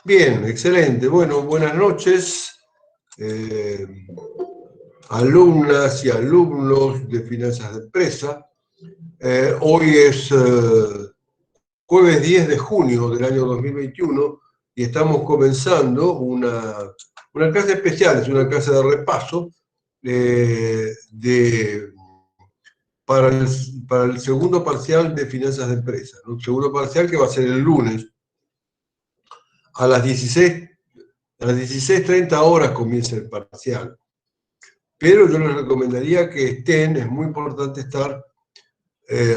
Bien, excelente. Bueno, buenas noches, alumnas y alumnos de Finanzas de Empresa. Hoy es jueves 10 de junio del año 2021 y estamos comenzando una clase especial, es una clase de repaso para el segundo parcial de Finanzas de Empresa, ¿no? El segundo parcial que va a ser el lunes a las 16:30 horas comienza el parcial. Pero yo les recomendaría que estén, es muy importante estar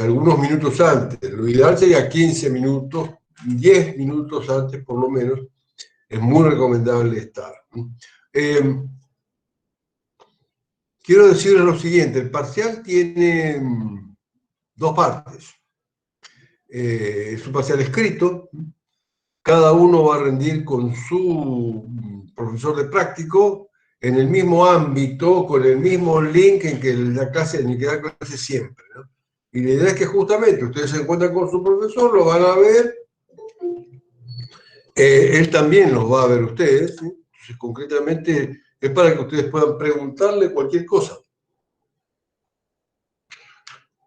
algunos minutos antes. Lo ideal sería 15 minutos, 10 minutos antes por lo menos. Es muy recomendable estar. Quiero decirles lo siguiente, el parcial tiene dos partes. Es un parcial escrito, cada uno va a rendir con su profesor de práctico en el mismo ámbito, con el mismo link en que la clase, en el que da clase siempre, ¿no? Y la idea es que justamente ustedes se encuentran con su profesor, lo van a ver, él también los va a ver ustedes, ¿sí? Entonces, concretamente, es para que ustedes puedan preguntarle cualquier cosa.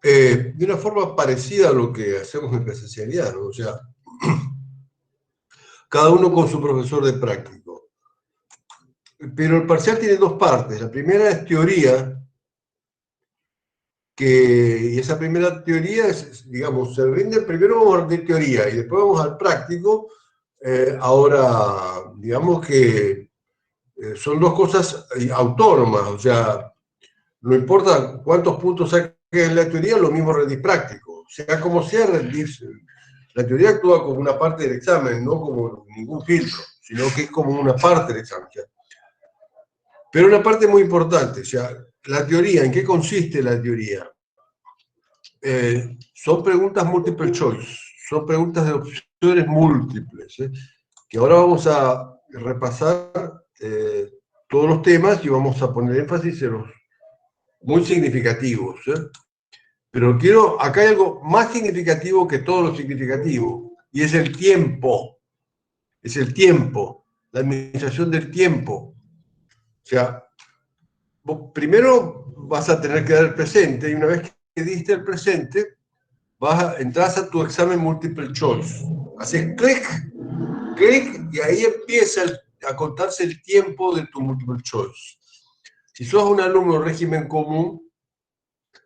De una forma parecida a lo que hacemos en presencialidad, ¿no? O sea, cada uno con su profesor de práctico. Pero el parcial tiene dos partes. La primera es teoría, y esa primera teoría es, digamos, se rinde, primero vamos a rendir teoría y después vamos al práctico. Ahora, digamos que son dos cosas autónomas, o sea, no importa cuántos puntos saques en la teoría, lo mismo rendir práctico. Sea como sea, rendirse. La teoría actúa como una parte del examen, no como ningún filtro, sino que es como una parte del examen. Pero una parte muy importante, o sea, la teoría, ¿en qué consiste la teoría? Son preguntas multiple choice, son preguntas de opciones múltiples, que ahora vamos a repasar todos los temas y vamos a poner énfasis en los muy significativos. Pero acá hay algo más significativo que todo lo significativo, y es el tiempo. Es el tiempo, la administración del tiempo. O sea, vos primero vas a tener que dar el presente, y una vez que diste el presente, entras a tu examen multiple choice. Haces clic, clic, y ahí empieza a contarse el tiempo de tu multiple choice. Si sos un alumno de régimen común,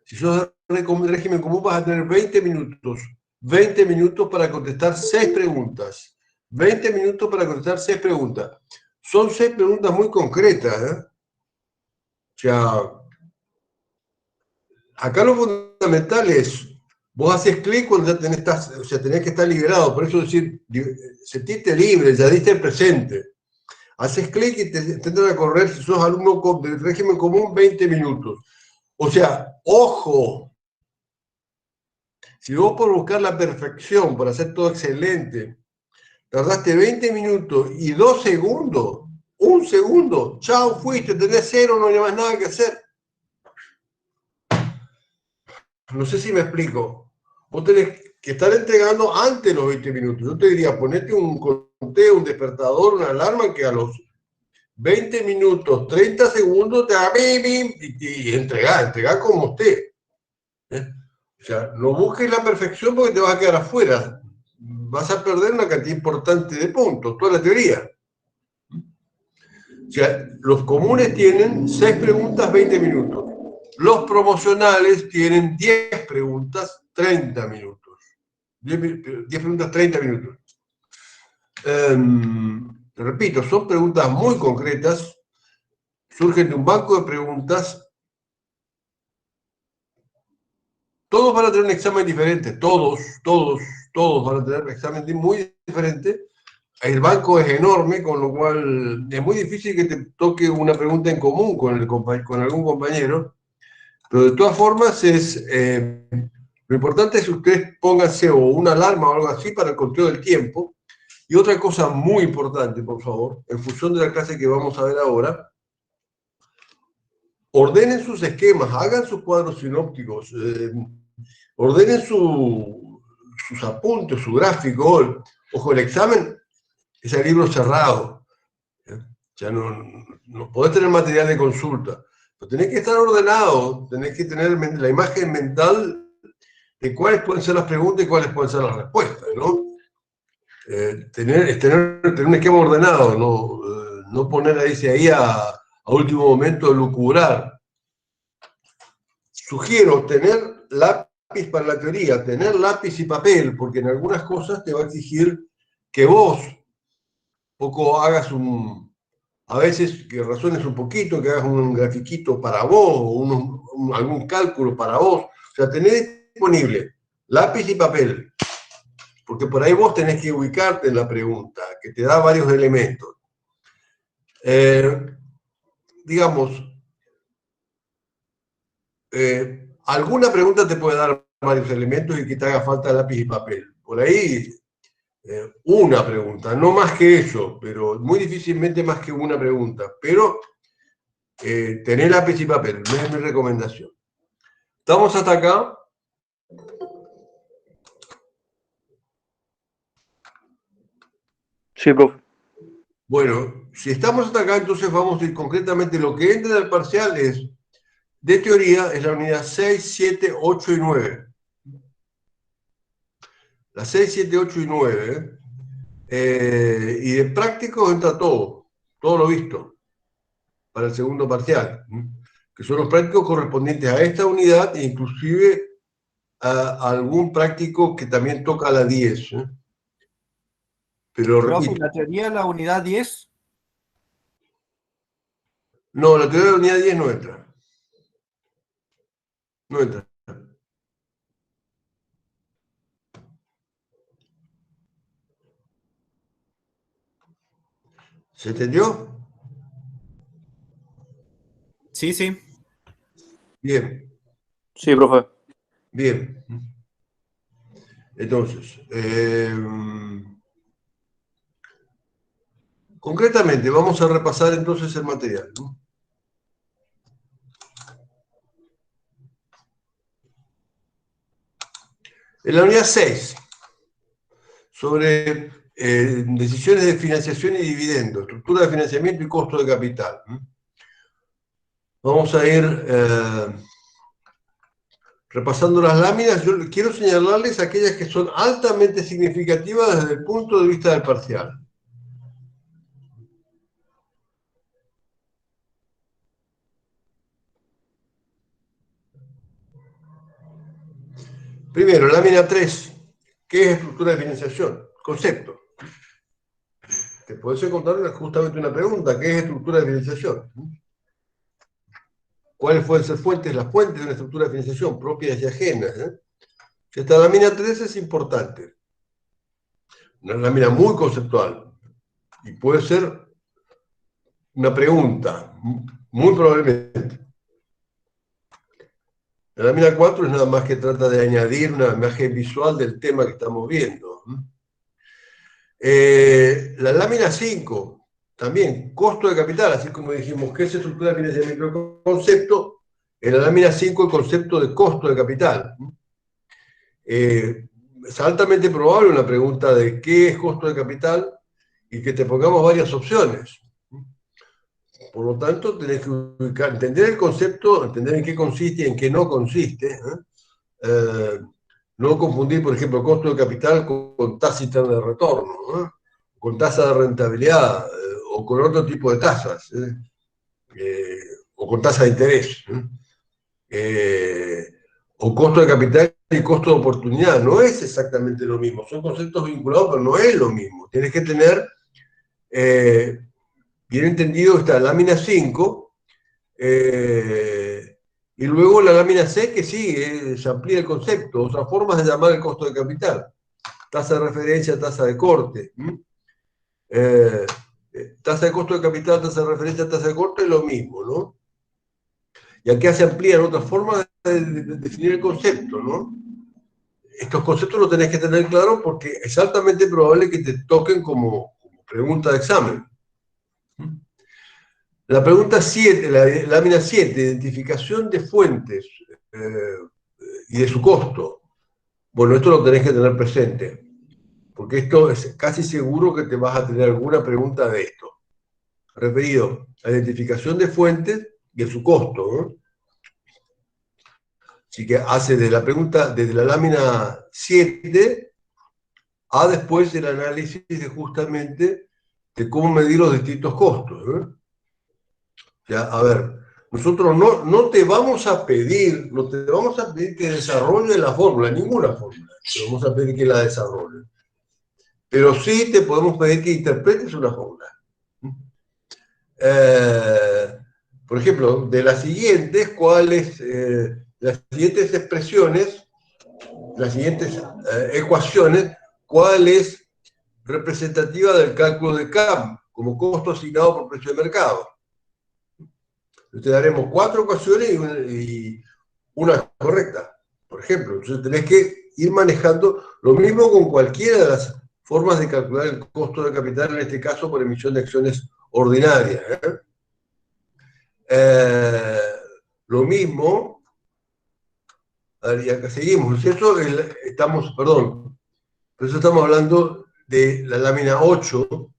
si sos de régimen común vas a tener 20 minutos. 20 minutos para contestar 6 preguntas. 20 minutos para contestar 6 preguntas. Son 6 preguntas muy concretas, ¿eh? O sea, acá lo fundamental es, vos haces clic cuando ya tenés que estar liberado, por eso decir, sentiste libre, ya diste el presente. Haces clic y te intentan a correr, si sos alumno del régimen común, 20 minutos. O sea, ojo, si vos por buscar la perfección, por hacer todo excelente, tardaste 20 minutos y 2 segundos, un segundo, chao, fuiste, tenés cero, no hay más nada que hacer. No sé si me explico. Vos tenés que estar entregando antes de los 20 minutos. Yo te diría, ponete un conteo, un despertador, una alarma que a los 20 minutos, 30 segundos te haga bim, bim, y entregá como usted. O sea, no busques la perfección porque te vas a quedar afuera. Vas a perder una cantidad importante de puntos, toda la teoría. O sea, los comunes tienen 6 preguntas, 20 minutos. Los promocionales tienen 10 preguntas, 30 minutos. 10 preguntas, 30 minutos. Repito, son preguntas muy concretas, surgen de un banco de preguntas. Todos van a tener un examen diferente, todos van a tener un examen muy diferente. El banco es enorme, con lo cual es muy difícil que te toque una pregunta en común con algún compañero. Pero de todas formas, lo importante es que ustedes pónganse o una alarma o algo así para el conteo del tiempo. Y otra cosa muy importante, por favor, en función de la clase que vamos a ver ahora, ordenen sus esquemas, hagan sus cuadros sinópticos, ordenen sus apuntes, su gráfico. Ojo, el examen es el libro cerrado. Ya no podés tener material de consulta, pero tenés que estar ordenado, tenés que tener la imagen mental de cuáles pueden ser las preguntas y cuáles pueden ser las respuestas, ¿no? Tener un esquema ordenado, no poner ahí a último momento lucubrar. Sugiero tener lápiz para la teoría, tener lápiz y papel, porque en algunas cosas te va a exigir que vos poco hagas a veces que razones un poquito, que hagas un grafiquito para vos, algún cálculo para vos. O sea, tener disponible lápiz y papel, porque por ahí vos tenés que ubicarte en la pregunta, que te da varios elementos. Digamos, alguna pregunta te puede dar varios elementos y que te haga falta lápiz y papel. Por ahí, una pregunta, no más que eso, pero muy difícilmente más que una pregunta. Pero tener lápiz y papel, no es mi recomendación. ¿Estamos hasta acá? Sí, profe. Bueno, si estamos hasta acá, entonces vamos a ir concretamente. Lo que entra del parcial es, de teoría, es la unidad 6, 7, 8 y 9. La 6, 7, 8 y 9. Y de prácticos entra todo lo visto, para el segundo parcial, que son los prácticos correspondientes a esta unidad e inclusive a algún práctico que también toca la 10. Pero Profe, repito. ¿la teoría de la unidad 10? No, la teoría de la unidad 10 no entra. No entra. ¿Se entendió? Sí, sí. Bien. Sí, profe. Bien. Entonces, concretamente, vamos a repasar entonces el material, ¿no? En la unidad 6, sobre decisiones de financiación y dividendo, estructura de financiamiento y costo de capital. Vamos a ir repasando las láminas. Yo quiero señalarles aquellas que son altamente significativas desde el punto de vista del parcial. Primero, lámina 3. ¿Qué es estructura de financiación? Concepto. Te puedes encontrar justamente una pregunta. ¿Qué es estructura de financiación? ¿Cuáles pueden ser las fuentes de una estructura de financiación, propias y ajenas? Esta lámina 3 es importante. Una lámina muy conceptual. Y puede ser una pregunta, muy probablemente. La lámina 4 es nada más que trata de añadir una imagen visual del tema que estamos viendo. La lámina 5, también, costo de capital, así como dijimos, ¿qué es estructura de financiamiento? Concepto, en la lámina 5 el concepto de costo de capital. Es altamente probable una pregunta de qué es costo de capital y que te pongamos varias opciones. Por lo tanto, tenés que entender el concepto, entender en qué consiste y en qué no consiste. No confundir, por ejemplo, costo de capital con tasa interna de retorno, con tasa de rentabilidad o con otro tipo de tasas, o con tasa de interés. O costo de capital y costo de oportunidad. No es exactamente lo mismo. Son conceptos vinculados, pero no es lo mismo. Tienes que tener bien entendido esta lámina 5, y luego la lámina 6 que sigue, se amplía el concepto, otras formas de llamar el costo de capital. Tasa de referencia, tasa de corte. Tasa de costo de capital, tasa de referencia, tasa de corte es lo mismo, ¿no? Y acá se amplían otras formas de definir el concepto, ¿no? Estos conceptos los tenés que tener claro porque es altamente probable que te toquen como pregunta de examen. La pregunta 7, la lámina 7, identificación de fuentes y de su costo. Bueno, esto lo tenés que tener presente, porque esto es casi seguro que te vas a tener alguna pregunta de esto, referido a la identificación de fuentes y a su costo, ¿no? Así que hace de la pregunta, desde la lámina 7 a después el análisis de justamente de cómo medir los distintos costos, ¿no? Ya, a ver, nosotros no te vamos a pedir, no te vamos a pedir que desarrolle la fórmula, ninguna fórmula, te vamos a pedir que la desarrolle. Pero sí te podemos pedir que interpretes una fórmula. Por ejemplo, de las siguientes, las siguientes expresiones, las siguientes ecuaciones, ¿cuál es representativa del cálculo de CAM como costo asignado por precio de mercado? Te daremos 4 ecuaciones y una correcta, por ejemplo. Entonces tenés que ir manejando lo mismo con cualquiera de las formas de calcular el costo de capital, en este caso por emisión de acciones ordinarias. Lo mismo, a ver, y acá seguimos. Eso por eso estamos hablando de la lámina 8,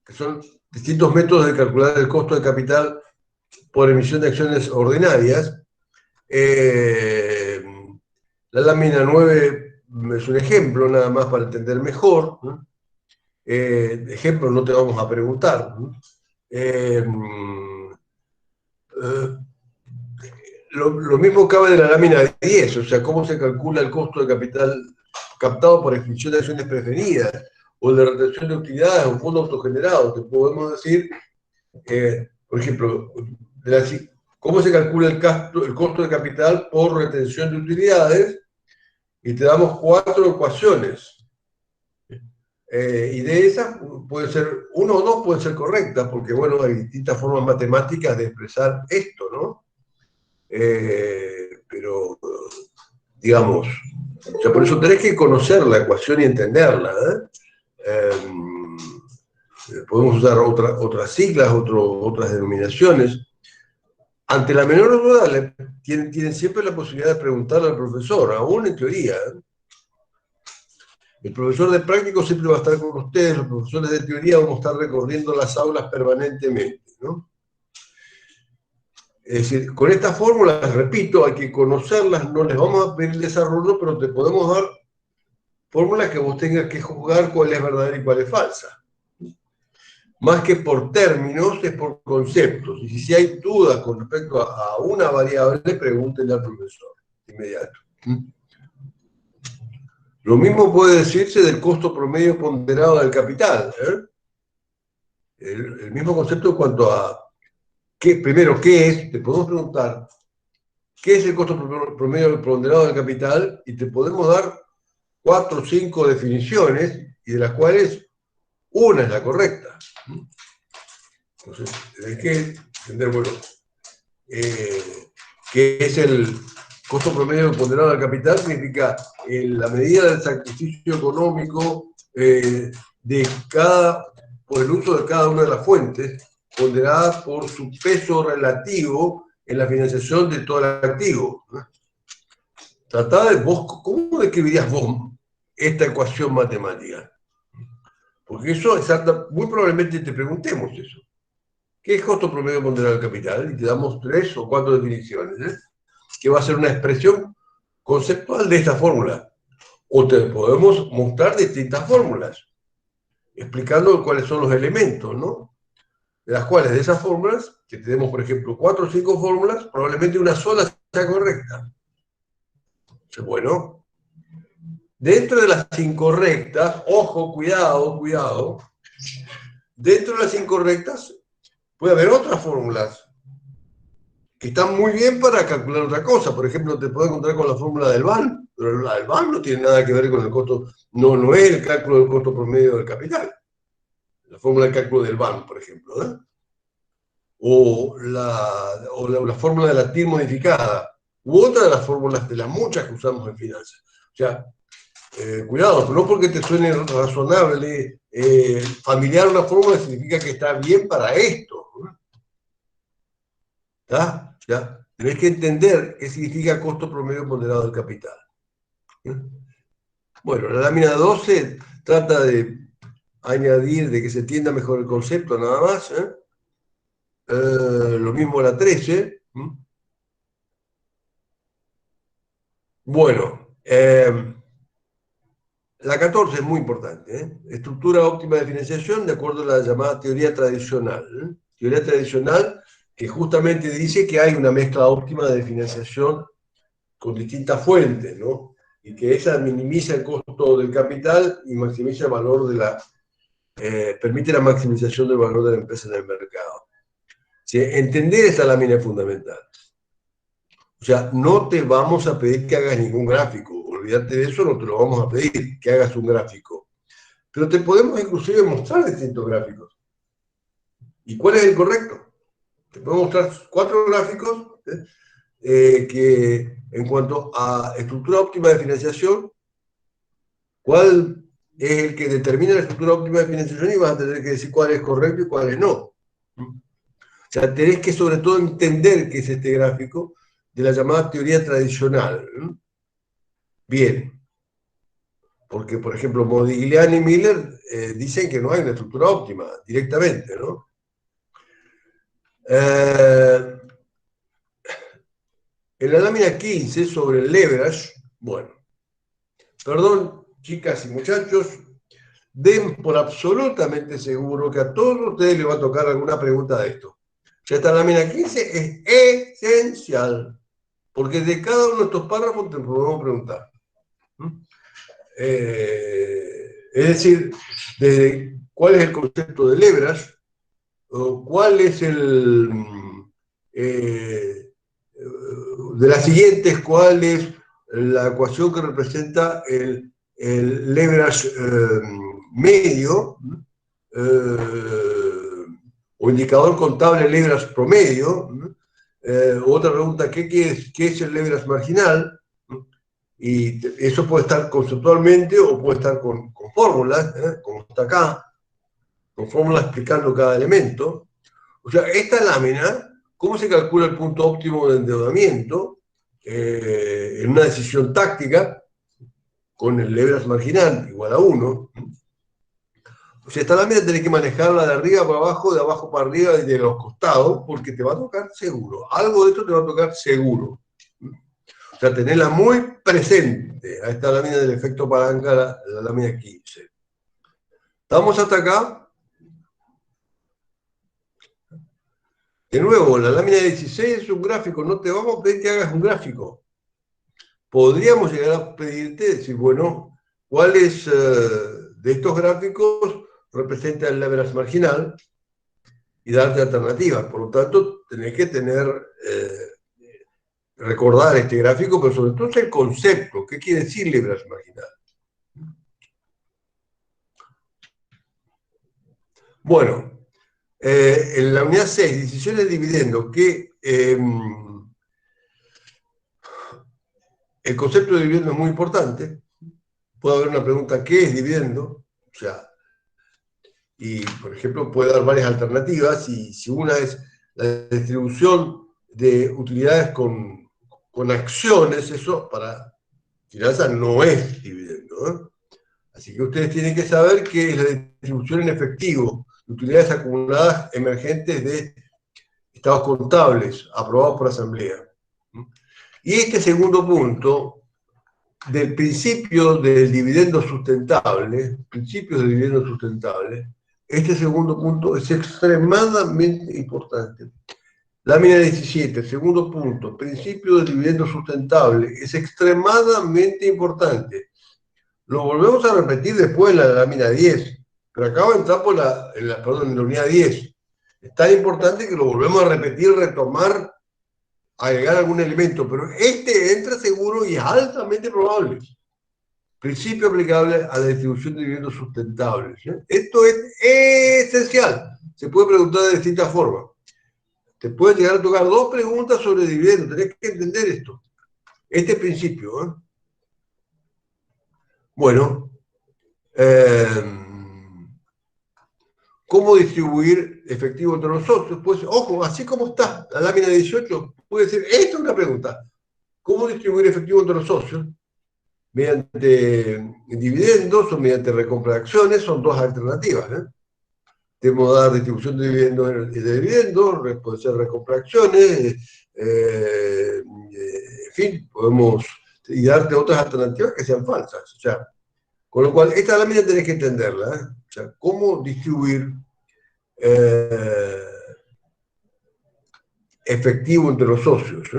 que son distintos métodos de calcular el costo de capital por emisión de acciones ordinarias. La lámina 9 es un ejemplo, nada más para entender mejor, ¿no? Ejemplo no te vamos a preguntar, ¿no? Lo mismo cabe de la lámina 10, o sea, cómo se calcula el costo de capital captado por extinción de acciones preferidas, o de retención de utilidades, o fondo autogenerado. Te podemos decir, por ejemplo, cómo se calcula el costo de capital por retención de utilidades, y te damos 4 ecuaciones. Y de esas, puede ser, 1 o 2 pueden ser correctas, porque bueno, hay distintas formas matemáticas de expresar esto, ¿no? Pero, digamos, o sea, por eso tenés que conocer la ecuación y entenderla, podemos usar otras siglas, otras denominaciones. Ante la menor duda, tienen siempre la posibilidad de preguntarle al profesor, aún en teoría. El profesor de práctico siempre va a estar con ustedes, los profesores de teoría vamos a estar recorriendo las aulas permanentemente, ¿no? Es decir, con estas fórmulas, repito, hay que conocerlas, no les vamos a pedir el desarrollo, pero te podemos dar fórmulas que vos tengas que juzgar cuál es verdadera y cuál es falsa. Más que por términos, es por conceptos. Y si hay dudas con respecto a una variable, pregúntenle al profesor de inmediato. Lo mismo puede decirse del costo promedio ponderado del capital, ¿eh? El mismo concepto en cuanto a, primero, ¿qué es? Te podemos preguntar, ¿qué es el costo promedio ponderado del capital? Y te podemos dar 4 o 5 definiciones, y de las cuales una es la correcta. Entonces, tenés que entender, bueno, ¿qué es el costo promedio ponderado del capital? Significa la medida del sacrificio económico por el uso de cada una de las fuentes, ponderada por su peso relativo en la financiación de todo el activo. Tratá de vos, ¿cómo describirías vos esta ecuación matemática? Porque eso muy probablemente te preguntemos eso. ¿Qué es costo promedio ponderado del capital? Y te damos 3 o 4 definiciones, que va a ser una expresión conceptual de esta fórmula. O te podemos mostrar distintas fórmulas, explicando cuáles son los elementos, ¿no? De las cuales, de esas fórmulas, que tenemos, por ejemplo, 4 o 5 fórmulas, probablemente una sola sea correcta. Entonces, bueno, dentro de las incorrectas, ojo, cuidado, dentro de las incorrectas puede haber otras fórmulas que están muy bien para calcular otra cosa. Por ejemplo, te puedes encontrar con la fórmula del BAN, pero la del BAN no tiene nada que ver con el costo, no es el cálculo del costo promedio del capital. La fórmula de cálculo del BAN, por ejemplo, ¿eh? O la fórmula de la TIR modificada, u otra de las fórmulas de las muchas que usamos en finanzas. O sea, cuidado, no porque te suene razonable, familiar una fórmula significa que está bien para esto. ¿Está? ¿Ya? Tenés que entender qué significa costo promedio ponderado del capital. Bueno, la lámina 12 trata de añadir, de que se entienda mejor el concepto, nada más. Lo mismo la 13. Bueno, la 14 es muy importante. Estructura óptima de financiación de acuerdo a la llamada teoría tradicional. Teoría tradicional que justamente dice que hay una mezcla óptima de financiación con distintas fuentes, ¿no? Y que esa minimiza el costo del capital y maximiza el valor de la... permite la maximización del valor de la empresa en el mercado. ¿Sí? Entender esta lámina es fundamental. O sea, no te vamos a pedir que hagas ningún gráfico. Olvídate de eso, no te lo vamos a pedir, que hagas un gráfico. Pero te podemos inclusive mostrar distintos gráficos. ¿Y cuál es el correcto? Te podemos mostrar 4 gráficos que en cuanto a estructura óptima de financiación, cuál es el que determina la estructura óptima de financiación y vas a tener que decir cuál es correcto y cuál es no. O sea, tenés que sobre todo entender qué es este gráfico de la llamada teoría tradicional. Bien. Porque, por ejemplo, Modigliani y Miller dicen que no hay una estructura óptima directamente, ¿no? En la lámina 15 sobre el leverage, bueno, perdón, chicas y muchachos, den por absolutamente seguro que a todos ustedes les va a tocar alguna pregunta de esto. Ya esta lámina 15 es esencial, porque de cada uno de estos párrafos te podemos preguntar. Es decir, desde cuál es el concepto de leverage, o cuál es el... de las siguientes, cuál es la ecuación que representa el leverage medio, o indicador contable leverage promedio. Otra pregunta, ¿qué es el leverage marginal? Y eso puede estar conceptualmente o puede estar con fórmulas, como está acá, con fórmulas explicando cada elemento. O sea, esta lámina, ¿cómo se calcula el punto óptimo de endeudamiento en una decisión táctica con el leverage marginal igual a 1? O sea, esta lámina tenés que manejarla de arriba para abajo, de abajo para arriba y de los costados, porque te va a tocar seguro. Algo de esto te va a tocar seguro. O sea, tenerla muy presente a esta lámina del efecto palanca, la lámina 15. ¿Estamos hasta acá? De nuevo, la lámina 16 es un gráfico, no te vamos a pedir que hagas un gráfico. Podríamos llegar a pedirte, decir, bueno, ¿cuáles de estos gráficos representa el leverage marginal? Y darte alternativas. Por lo tanto, tenés que recordar este gráfico, pero sobre todo el concepto. ¿Qué quiere decir leverage marginal? Bueno, en la unidad 6, decisiones de dividendo, que el concepto de dividendo es muy importante. Puede haber una pregunta, ¿qué es dividendo? O sea, y por ejemplo puede dar varias alternativas, y si una es la distribución de utilidades con acciones, eso para finanzas no es dividendo. Así que ustedes tienen que saber qué es la distribución en efectivo de utilidades acumuladas emergentes de estados contables aprobados por asamblea. Y este segundo punto, del principio del dividendo sustentable, principios del dividendo sustentable, este segundo punto es extremadamente importante. Lámina 17, segundo punto, principio del dividendo sustentable, es extremadamente importante. Lo volvemos a repetir después en la lámina 10, pero acabo de entrar en la unidad 10. Es tan importante que lo volvemos a repetir, retomar, agregar algún elemento, pero este entra seguro y es altamente probable. Principio aplicable a la distribución de dividendos sustentables. Esto es esencial. Se puede preguntar de distintas formas. Te pueden llegar a tocar 2 preguntas sobre dividendos. Tenés que entender esto. Este principio. Bueno, ¿cómo distribuir efectivo entre los socios? Pues, ojo, así como está la lámina 18, puede decir, esta es una pregunta. ¿Cómo distribuir efectivo entre los socios? mediante dividendos o mediante recompra de acciones, son dos alternativas. Tenemos dar distribución de dividendos, puede ser recompra de acciones, en fin, podemos y darte otras alternativas que sean falsas. O sea, con lo cual, esta lámina tenés que entenderla. O sea, cómo distribuir efectivo entre los socios.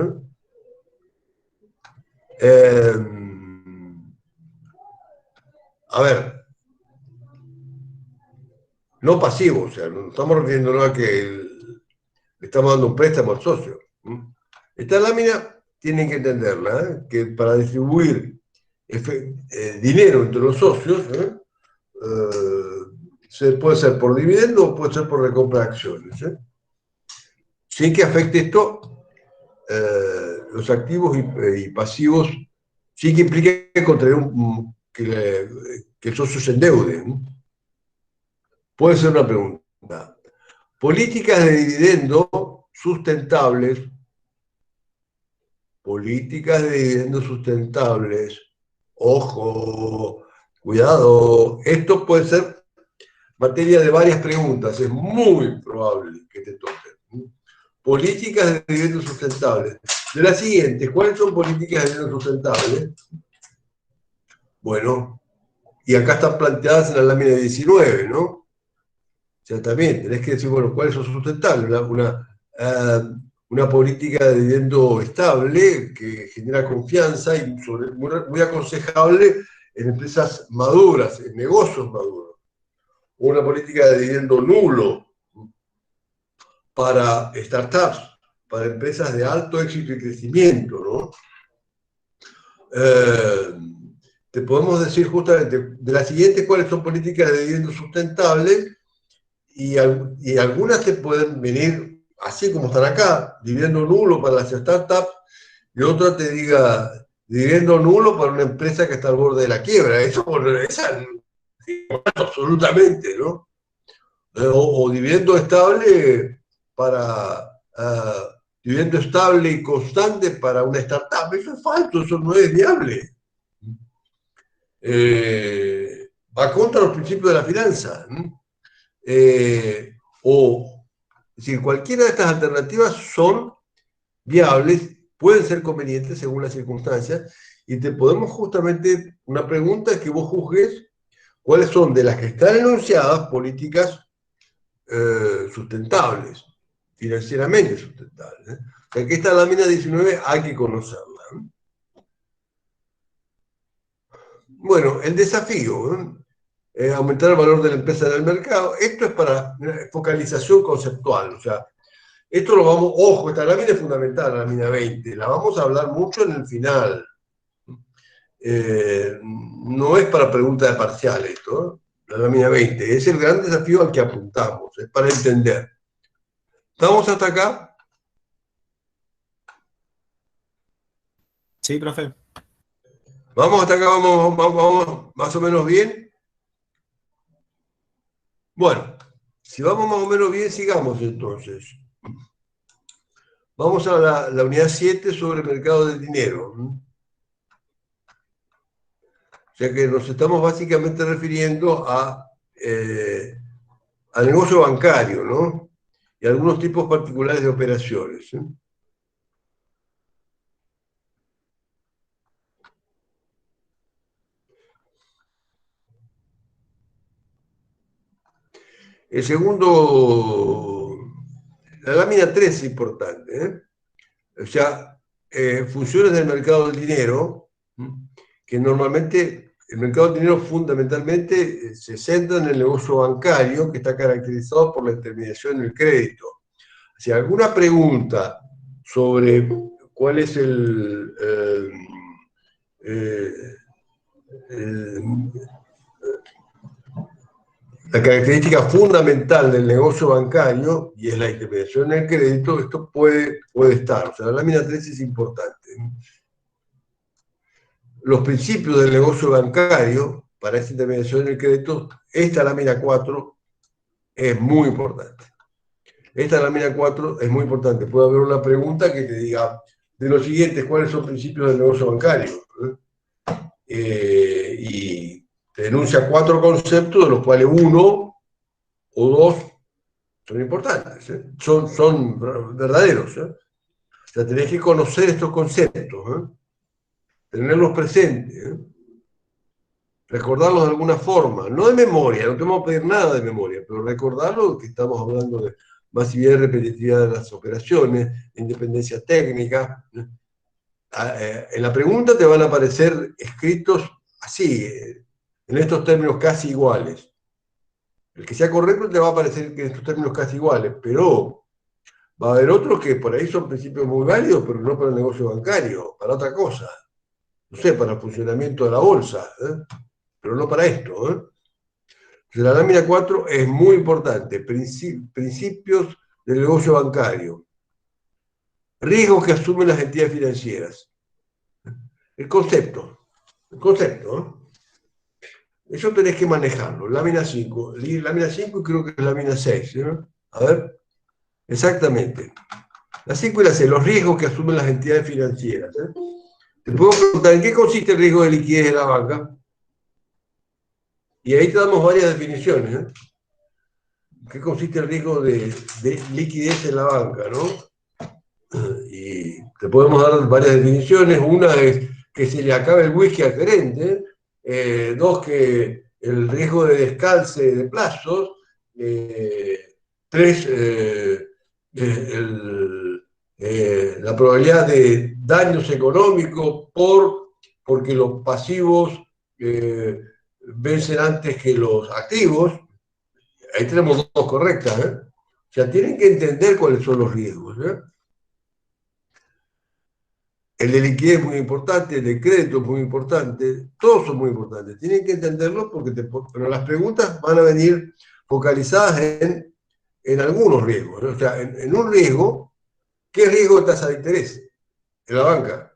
A ver, no pasivo, o sea, no estamos refiriéndonos a que le estamos dando un préstamo al socio. Esta lámina tienen que entenderla, que para distribuir dinero entre los socios, se puede ser por dividendo o puede ser por recompra de acciones. Sin que afecte esto los activos y pasivos, sin que implique contraer que el socio se endeude. Puede ser una pregunta. Políticas de dividendo sustentables. Políticas de dividendo sustentables. Ojo, cuidado. Esto puede ser materia de varias preguntas. Es muy probable que te toquen. Políticas de dividendo sustentables. De las siguientes, ¿cuáles son políticas de dividendo sustentables? Bueno, y acá están planteadas en la lámina 19, ¿no? O sea, también tenés que decir, bueno, ¿cuáles son sustentables? Una política de dividendo estable que genera confianza y muy aconsejable en empresas maduras, en negocios maduros. Una política de dividendo nulo para startups, para empresas de alto éxito y crecimiento, ¿no? Te podemos decir justamente de las siguientes cuáles son políticas de dividendo sustentables y algunas te pueden venir así como están acá, dividendo nulo para las startups, y otra te diga dividendo nulo para una empresa que está al borde de la quiebra. Eso absolutamente, ¿no? O dividendo estable para dividendo estable y constante para una startup. Eso es falso, eso no es viable. Va contra los principios de la finanza. Es decir, cualquiera de estas alternativas son viables, pueden ser convenientes según las circunstancias, y te podemos justamente, una pregunta es que vos juzgues cuáles son de las que están enunciadas políticas sustentables, financieramente sustentables. O sea que esta lámina 19 hay que conocerla. Bueno, el desafío, aumentar el valor de la empresa en el mercado, esto es para focalización conceptual, o sea, esto lo vamos, ojo, esta lámina es fundamental, la lámina 20, la vamos a hablar mucho en el final. No es para pregunta de parcial esto, la lámina 20, es el gran desafío al que apuntamos, es para entender. ¿Estamos hasta acá? Sí, profe. ¿Vamos hasta acá? ¿Vamos más o menos bien? Bueno, si vamos más o menos bien, sigamos entonces. Vamos a la unidad 7 sobre el mercado del dinero. O sea que nos estamos básicamente refiriendo al negocio bancario, ¿no? Y algunos tipos particulares de operaciones. El segundo, la lámina 3 es importante, O sea, funciones del mercado del dinero, que normalmente el mercado del dinero fundamentalmente se centra en el negocio bancario, que está caracterizado por la intermediación del crédito. Si alguna pregunta sobre cuál es la característica fundamental del negocio bancario, y es la intermediación del crédito, esto puede estar. O sea, la lámina 3 es importante. Los principios del negocio bancario para esta intermediación del crédito, esta lámina 4 es muy importante. Esta lámina 4 es muy importante. Puede haber una pregunta que te diga, de los siguientes, ¿cuáles son los principios del negocio bancario? y te denuncia 4 conceptos, de los cuales 1 o 2 son importantes, son verdaderos. O sea, tenés que conocer estos conceptos, tenerlos presentes, recordarlos de alguna forma, no de memoria, no te vamos a pedir nada de memoria, pero recordarlo, que estamos hablando de masividad y repetitividad de las operaciones, independencia técnica. En la pregunta te van a aparecer escritos así, en estos términos casi iguales. El que sea correcto te va a aparecer en estos términos casi iguales, pero va a haber otros que por ahí son principios muy válidos, pero no para el negocio bancario, para otra cosa. No sé, para el funcionamiento de la bolsa, pero no para esto. La lámina 4 es muy importante. Principios del negocio bancario. Riesgos que asumen las entidades financieras. El concepto. Eso tenés que manejarlo. Lámina 5. Lámina 5 y creo que es lámina 6. A ver. Exactamente. La 5 y la 6. Los riesgos que asumen las entidades financieras. Te puedo preguntar, ¿en qué consiste el riesgo de liquidez de la banca? Y ahí te damos varias definiciones. ¿En qué consiste el riesgo de liquidez en la banca, ¿no? Y te podemos dar varias definiciones. Una es que se le acabe el whisky al gerente. 2, que el riesgo de descalce de plazos. 3, la probabilidad de daños económicos porque los pasivos vencen antes que los activos. Ahí tenemos 2 correctas. O sea, tienen que entender cuáles son los riesgos. El de liquidez es muy importante, el de crédito es muy importante, todos son muy importantes. Tienen que entenderlos pero las preguntas van a venir focalizadas en algunos riesgos. O sea, en un riesgo, ¿qué riesgo de tasa de interés en la banca?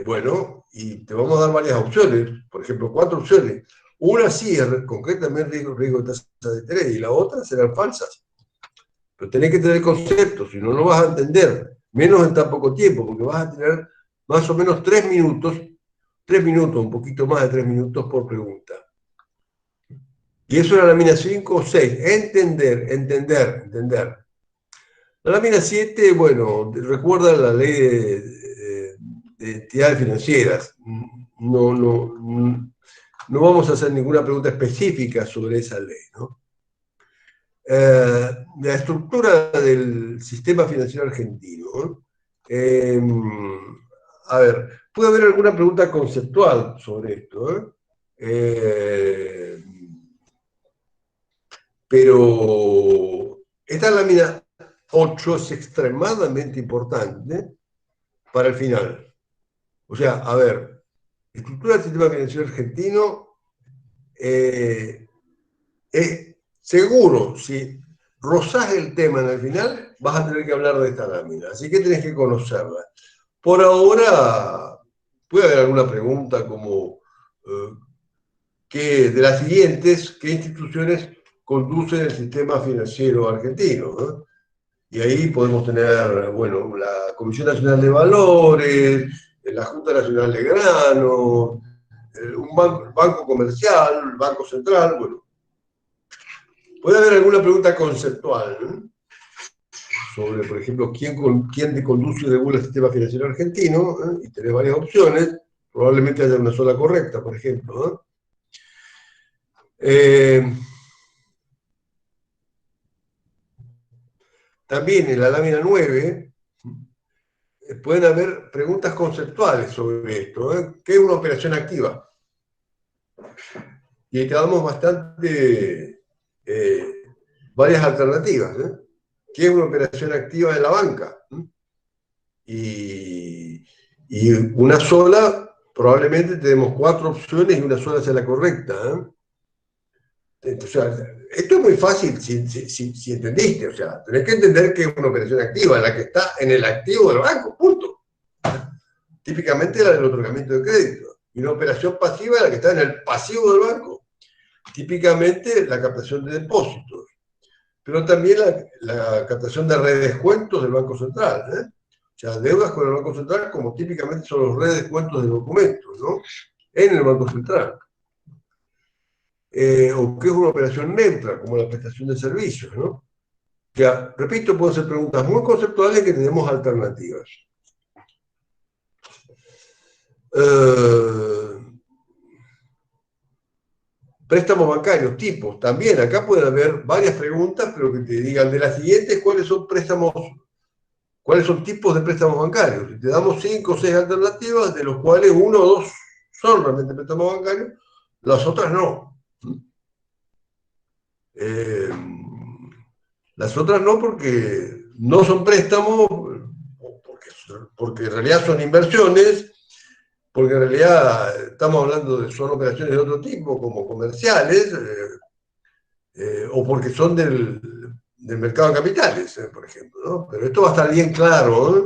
Bueno, y te vamos a dar varias opciones, por ejemplo, 4 opciones. Una sí es concretamente riesgo de tasa de interés y la otra serán falsas. Pero tenés que tener conceptos, si no, no vas a entender, menos en tan poco tiempo, porque vas a tener más o menos 3 minutos, un poquito más de 3 minutos por pregunta. Y eso era la lámina 5 o 6, entender. La lámina 7, bueno, recuerda la ley de entidades financieras. No vamos a hacer ninguna pregunta específica sobre esa ley, ¿no? La estructura del sistema financiero argentino. A ver, puede haber alguna pregunta conceptual sobre esto, pero esta lámina 8 es extremadamente importante para el final. O sea, a ver, estructura del sistema financiero argentino es seguro, si rozás el tema en el final, vas a tener que hablar de esta lámina, así que tenés que conocerla. Por ahora, puede haber alguna pregunta como de las siguientes, ¿qué instituciones conducen el sistema financiero argentino? ¿No? Y ahí podemos tener, bueno, la Comisión Nacional de Valores, la Junta Nacional de Grano, un banco comercial, el Banco Central, bueno. Puede haber alguna pregunta conceptual, ¿no? Sobre, por ejemplo, quién conduce y regula el sistema financiero argentino, y tenés varias opciones, probablemente haya una sola correcta, por ejemplo. También en la lámina 9 pueden haber preguntas conceptuales sobre esto. ¿Qué es una operación activa? Y te damos varias alternativas. ¿Qué es una operación activa de la banca? Y una sola, probablemente tenemos 4 opciones y una sola sea la correcta. O sea, esto es muy fácil si entendiste. O sea, tenés que entender que es una operación activa, la que está en el activo del banco, punto. Típicamente la del otorgamiento de crédito. Y una operación pasiva es la que está en el pasivo del banco. Típicamente la captación de depósitos. Pero también la captación de redescuentos del Banco Central. O sea, deudas con el Banco Central, como típicamente son los redescuentos de documentos, ¿no? En el Banco Central. O que es una operación neutra, como la prestación de servicios, ¿no? O sea, repito, pueden ser preguntas muy conceptuales que tenemos alternativas. Préstamos bancarios, tipos, también acá pueden haber varias preguntas, pero que te digan de las siguientes cuáles son préstamos, cuáles son tipos de préstamos bancarios. Y te damos 5 o 6 alternativas, de los cuales 1 o 2 son realmente préstamos bancarios, las otras no. Las otras no, porque no son préstamos, porque en realidad son inversiones, porque en realidad estamos hablando de son operaciones de otro tipo, como comerciales, o porque son del mercado de capitales, por ejemplo, ¿no? Pero esto va a estar bien claro, ¿eh?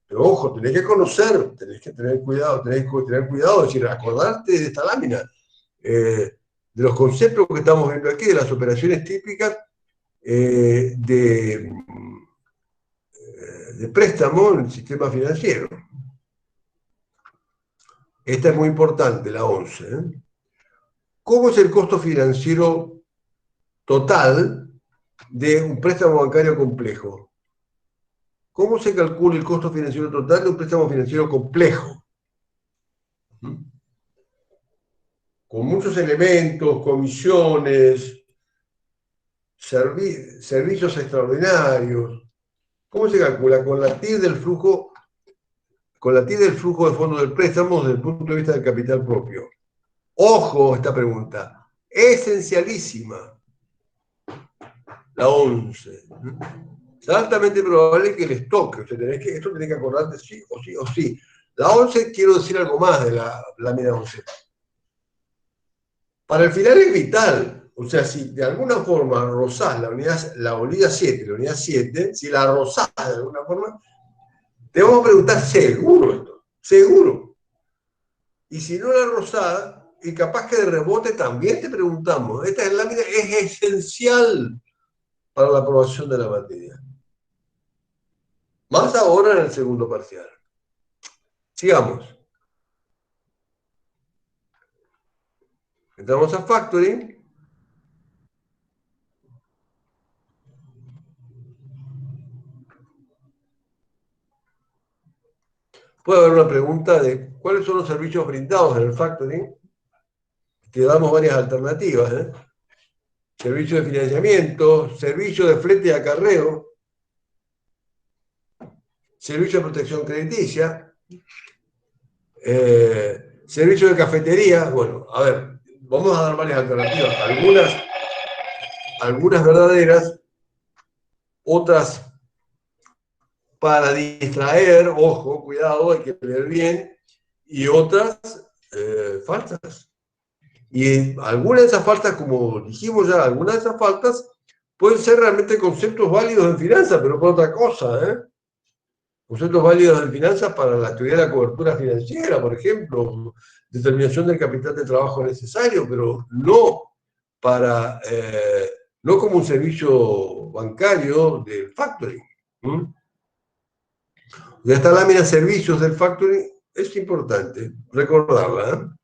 Pero ojo, tenés que conocer, tenés que tener cuidado, es decir, acordarte de esta lámina, de los conceptos que estamos viendo aquí, de las operaciones típicas de préstamo en el sistema financiero. Esta es muy importante, la 11. ¿Cómo es el costo financiero total de un préstamo bancario complejo? ¿Cómo se calcula el costo financiero total de un préstamo financiero complejo? Con muchos elementos, comisiones, servicios extraordinarios. ¿Cómo se calcula? Con la TIR del flujo de fondos del préstamo desde el punto de vista del capital propio. Ojo esta pregunta, esencialísima, la 11. Es altamente probable que les toque, esto tenés que acordarte sí o sí o sí. La 11, quiero decir algo más de la lámina 11. Para el final es vital, o sea, si de alguna forma rozás la unidad 7, si la rozás de alguna forma, te vamos a preguntar seguro esto, seguro. Y si no la rozás, y capaz que de rebote también te preguntamos. Esta lámina es esencial para la aprobación de la materia. Más ahora en el segundo parcial. Sigamos. Entramos a factoring. Puede haber una pregunta de cuáles son los servicios brindados en el factoring. Te damos varias alternativas. Servicio de financiamiento, servicio de flete y acarreo, servicio de protección crediticia, servicio de cafetería. Bueno, a ver, vamos a dar varias alternativas. Algunas verdaderas, otras para distraer, ojo, cuidado, hay que leer bien, y otras falsas. Y algunas de esas faltas, como dijimos ya, algunas de esas faltas pueden ser realmente conceptos válidos en finanzas, pero por otra cosa, Conceptos válidos en finanzas para la teoría de la cobertura financiera, por ejemplo, determinación del capital de trabajo necesario, pero no no como un servicio bancario del factoring. De esta lámina servicios del factoring es importante recordarla.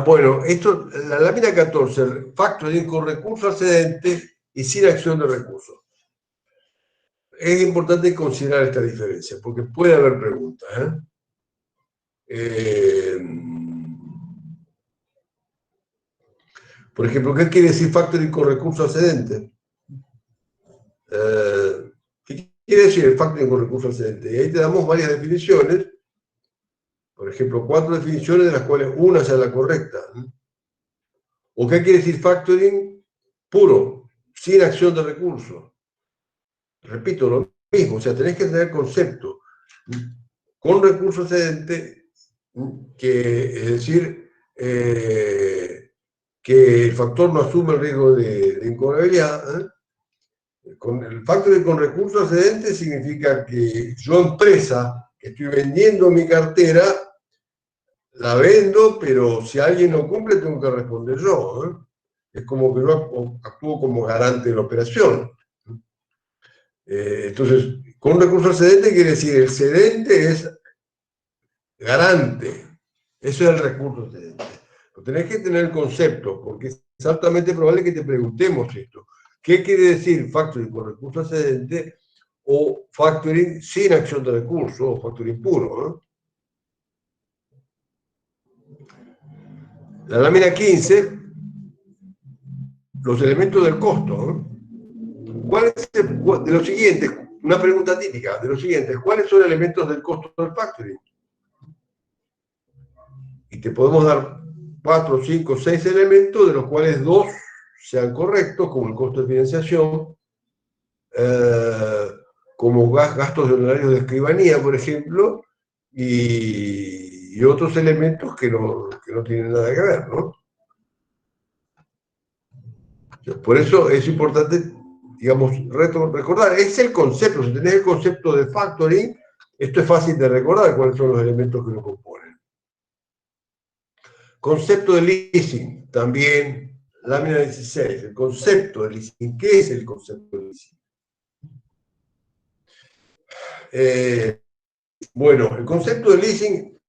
Bueno, la lámina 14, el factoring con recurso al cedente y sin acción de recursos. Es importante considerar esta diferencia, porque puede haber preguntas. Por ejemplo, ¿qué quiere decir factoring con recurso al cedente? ¿Qué quiere decir el factoring con recurso al cedente? Y ahí te damos varias definiciones. Por ejemplo, 4 definiciones de las cuales una sea la correcta. ¿O qué quiere decir factoring puro, sin acción de recursos? Repito, lo mismo, o sea, tenés que tener concepto con recurso cedente, es decir, que el factor no asume el riesgo de incobrabilidad. Con el factoring con recurso cedente significa que yo, empresa, que estoy vendiendo mi cartera, la vendo, pero si alguien no cumple, tengo que responder yo. Es como que no actúo como garante de la operación. Entonces, con un recurso al cedente quiere decir el cedente es garante. Eso es el recurso al cedente. Pero tenés que tener el concepto, porque es altamente probable que te preguntemos esto. ¿Qué quiere decir factoring con recurso al cedente o factoring sin acción de recurso o factoring puro? ¿No? La lámina 15, los elementos del costo. ¿No? ¿Cuál es de los siguientes? Una pregunta típica de los siguientes. ¿Cuáles son elementos del costo del factoring? Y te podemos dar 4, 5, 6 elementos, de los cuales 2 sean correctos, como el costo de financiación, como gastos de honorarios de escribanía, por ejemplo, y otros elementos que no tienen nada que ver, ¿no? Por eso es importante, digamos, recordar, es el concepto, si tenés el concepto de factoring, esto es fácil de recordar cuáles son los elementos que lo componen. Concepto de leasing, también, lámina 16, el concepto de leasing. ¿Qué es el concepto de leasing? Bueno, el concepto de leasing,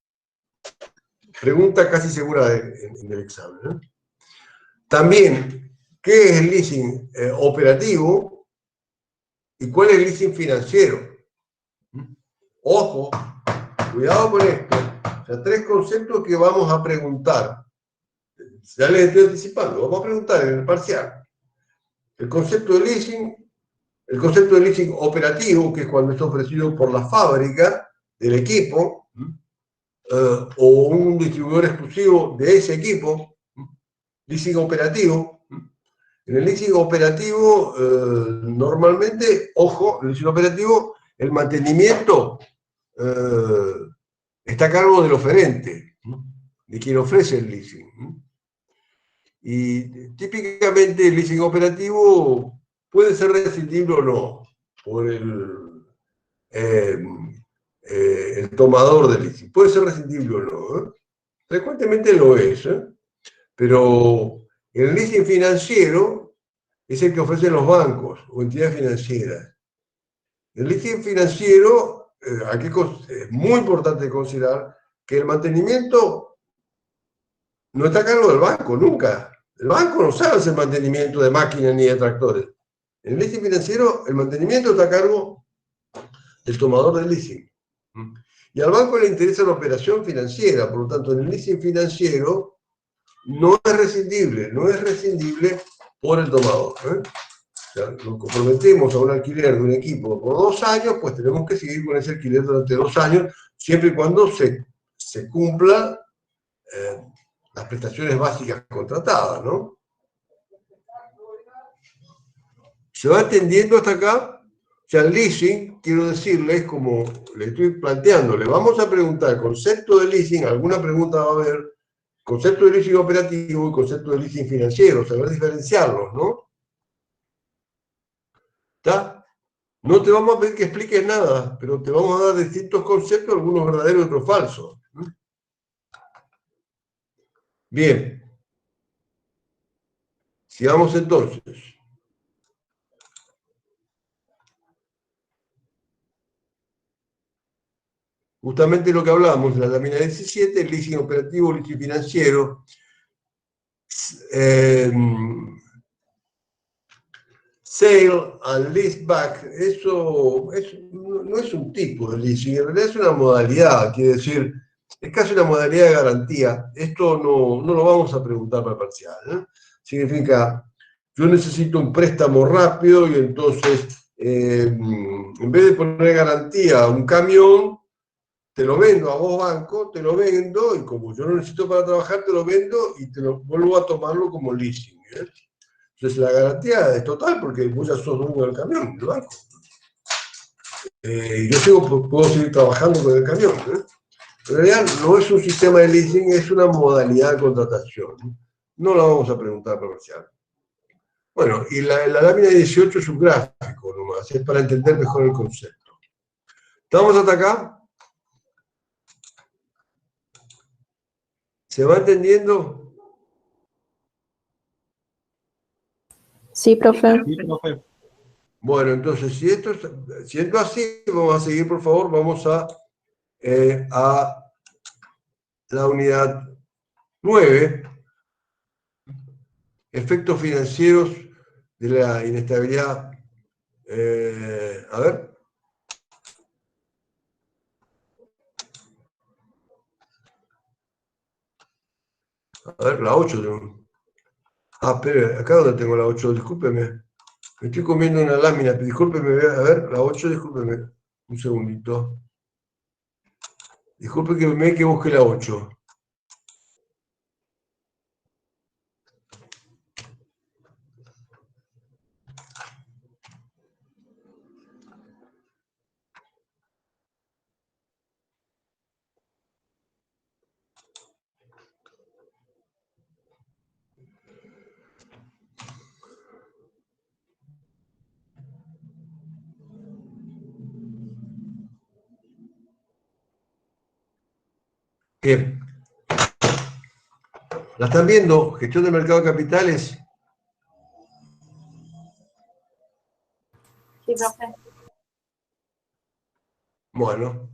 pregunta casi segura en el examen, ¿no? También, ¿qué es el leasing operativo y cuál es el leasing financiero? Ojo, cuidado con esto. O sea, 3 conceptos que vamos a preguntar. Ya les estoy anticipando, vamos a preguntar en el parcial. El concepto de leasing operativo, que es cuando es ofrecido por la fábrica del equipo, o un distribuidor exclusivo de ese equipo, leasing operativo. En el leasing operativo, normalmente, ojo, el leasing operativo, el mantenimiento está a cargo del oferente, de quien ofrece el leasing. Y típicamente el leasing operativo puede ser rescindible o no por el tomador del leasing. Puede ser rescindible o no. Frecuentemente lo es, pero el leasing financiero es el que ofrecen los bancos o entidades financieras. El leasing financiero, aquí es muy importante considerar que el mantenimiento no está a cargo del banco, nunca. El banco no sabe hacer mantenimiento de máquinas ni de tractores. En el leasing financiero, el mantenimiento está a cargo del tomador del leasing. Y al banco le interesa la operación financiera, por lo tanto, en el leasing financiero no es rescindible por el tomador. O sea, nos comprometemos a un alquiler de un equipo por 2 años, pues tenemos que seguir con ese alquiler durante 2 años, siempre y cuando se cumplan las prestaciones básicas contratadas, ¿no? ¿Se va entendiendo hasta acá? O sea, el leasing, quiero decirles, como le estoy planteando, le vamos a preguntar concepto de leasing, alguna pregunta va a haber, concepto de leasing operativo y concepto de leasing financiero, saber diferenciarlos, ¿no? ¿Está? No te vamos a pedir que expliques nada, pero te vamos a dar distintos conceptos, algunos verdaderos y otros falsos. Bien. Sigamos entonces. Justamente lo que hablábamos en la lámina 17, el leasing operativo, leasing financiero. Sale and leaseback, eso no es un tipo de leasing, en realidad es una modalidad, quiere decir, es casi una modalidad de garantía. Esto no lo vamos a preguntar para el parcial, ¿eh? Significa, yo necesito un préstamo rápido y entonces, en vez de poner garantía a un camión, te lo vendo a vos banco, te lo vendo y como yo lo necesito para trabajar, te lo vendo y te lo vuelvo a tomarlo como leasing, ¿eh? Entonces la garantía es total porque vos ya sos dueño del camión, del banco. Yo puedo seguir trabajando con el camión, ¿eh? En realidad no es un sistema de leasing, es una modalidad de contratación. No la vamos a preguntar para parcial. Bueno, y la lámina 18 es un gráfico nomás, es para entender mejor el concepto. ¿Estamos hasta acá? ¿Se va entendiendo? Sí, profe. Sí, profe. Bueno, entonces, siendo así, vamos a seguir, por favor, vamos a la unidad 9, efectos financieros de la inestabilidad. A ver. A ver, la 8 tengo. Ah, espere, acá donde tengo la 8, discúlpeme. Me estoy comiendo una lámina, discúlpeme, a ver, la 8, discúlpeme. Un segundito. Disculpe que busque la 8. Bien. ¿La están viendo? Gestión del mercado de capitales. Sí, profe. Bueno.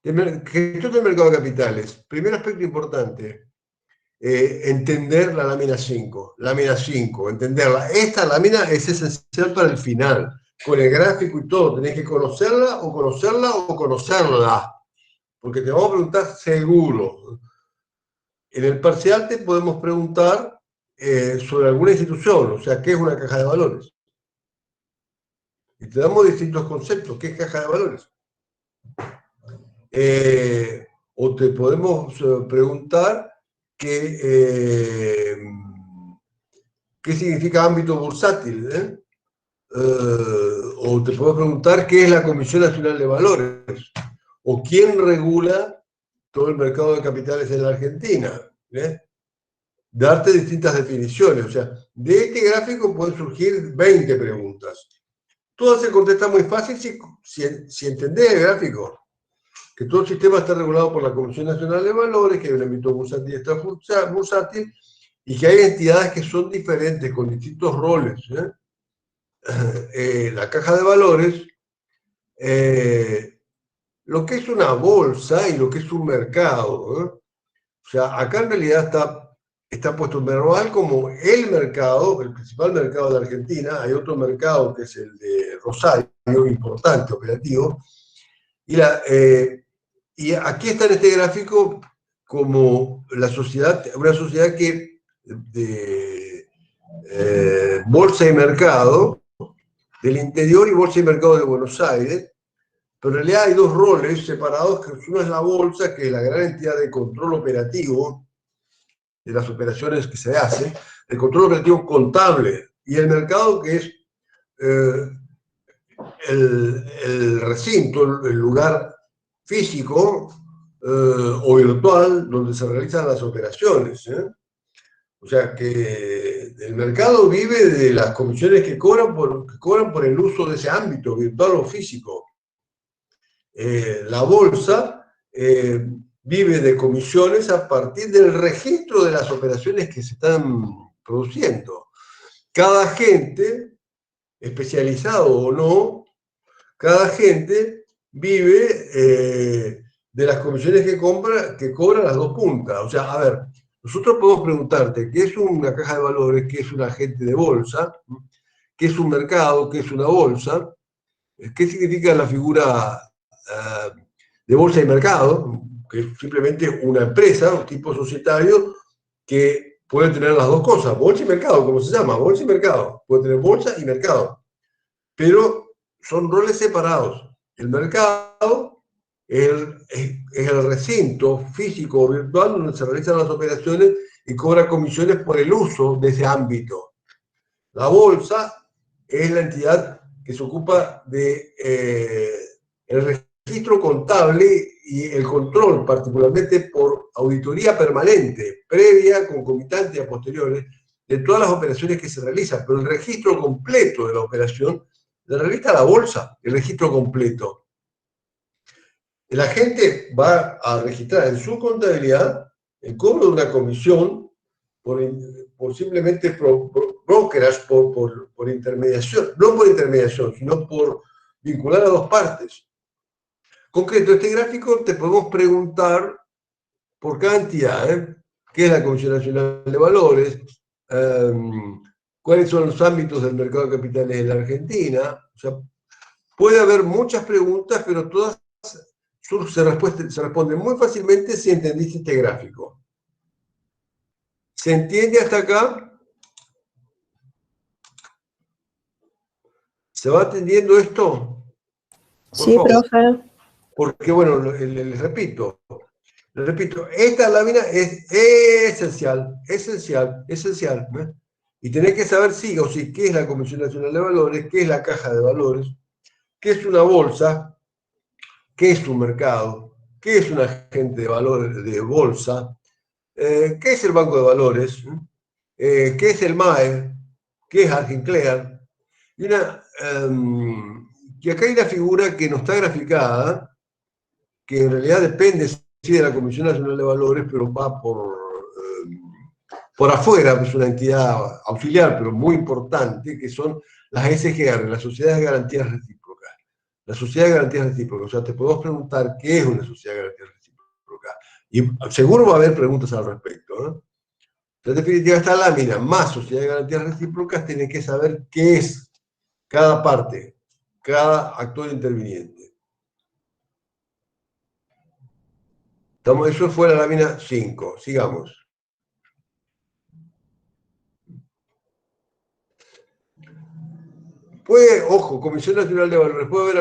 Gestión del mercado de capitales. Primer aspecto importante. Entender la lámina 5. Lámina 5, entenderla. Esta lámina es esencial para el final. Con el gráfico y todo. Tenés que conocerla o conocerla. Porque te vamos a preguntar seguro. En el parcial te podemos preguntar sobre alguna institución, o sea, ¿qué es una caja de valores? Y te damos distintos conceptos. ¿Qué es caja de valores? O te podemos preguntar qué significa ámbito bursátil. O te podemos preguntar qué es la Comisión Nacional de Valores. O quién regula todo el mercado de capitales en la Argentina. Darte distintas definiciones. O sea, de este gráfico pueden surgir 20 preguntas. Todas se contestan muy fácil si entendés el gráfico. Que todo el sistema está regulado por la Comisión Nacional de Valores, que hay un ámbito bursátil y extrabursátil, y que hay entidades que son diferentes, con distintos roles. La caja de valores, lo que es una bolsa y lo que es un mercado. O sea, acá en realidad está puesto un verbal como el mercado, el principal mercado de la Argentina. Hay otro mercado que es el de Rosario, importante, operativo. Y aquí está en este gráfico como una sociedad que de bolsa y mercado del interior y bolsa y mercado de Buenos Aires, pero en realidad hay dos roles separados, que uno es la bolsa, que es la gran entidad de control operativo de las operaciones que se hacen, el control operativo contable, y el mercado, que es el recinto, el lugar físico o virtual donde se realizan las operaciones. O sea que el mercado vive de las comisiones que cobran por el uso de ese ámbito, virtual o físico. La bolsa vive de comisiones a partir del registro de las operaciones que se están produciendo. Cada agente, especializado o no, cada agente vive de las comisiones que cobra las dos puntas. O sea, a ver, nosotros podemos preguntarte qué es una caja de valores, qué es un agente de bolsa, qué es un mercado, qué es una bolsa, qué significa la figura de bolsa y mercado, que es simplemente una empresa, un tipo societario que puede tener las dos cosas, bolsa y mercado, como se llama, bolsa y mercado, puede tener bolsa y mercado, pero son roles separados. El mercado es el recinto físico o virtual donde se realizan las operaciones y cobra comisiones por el uso de ese ámbito. La bolsa es la entidad que se ocupa de el registro contable y el control, particularmente por auditoría permanente, previa, concomitante y a posteriores, de todas las operaciones que se realizan, pero el registro completo de la operación la realiza la bolsa, el registro completo. El agente va a registrar en su contabilidad el cobro de una comisión por simplemente brokerage, por intermediación, no por intermediación, sino por vincular a dos partes. Concreto, este gráfico te podemos preguntar por cada entidad, ¿qué es la Comisión Nacional de Valores? ¿Cuáles son los ámbitos del mercado de capitales en la Argentina? O sea, puede haber muchas preguntas, pero todas se responden muy fácilmente si entendiste este gráfico. ¿Se entiende hasta acá? ¿Se va entendiendo esto? Por Sí, favor. profe. Porque, bueno, les repito, esta lámina es esencial, esencial. Y tenés que saber sí o sí qué es la Comisión Nacional de Valores, qué es la caja de valores, qué es una bolsa, qué es un mercado, qué es un agente de valores de bolsa, qué es el Banco de Valores, qué es el MAE, qué es Arginclear. Y acá hay una figura que no está graficada, que en realidad depende sí de la Comisión Nacional de Valores, pero va por afuera, es una entidad auxiliar, pero muy importante, que son las SGR, las Sociedades de Garantías Recíprocas. La Sociedad de Garantías Recíprocas, o sea, te podemos preguntar qué es una Sociedad de Garantías Recíprocas. Y seguro va a haber preguntas al respecto, ¿no? En definitiva, esta lámina más Sociedad de Garantías Recíprocas tiene que saber qué es cada parte, cada actor interviniente. Eso fue la lámina 5. Sigamos. Ojo, Comisión Nacional de Valores, puede haber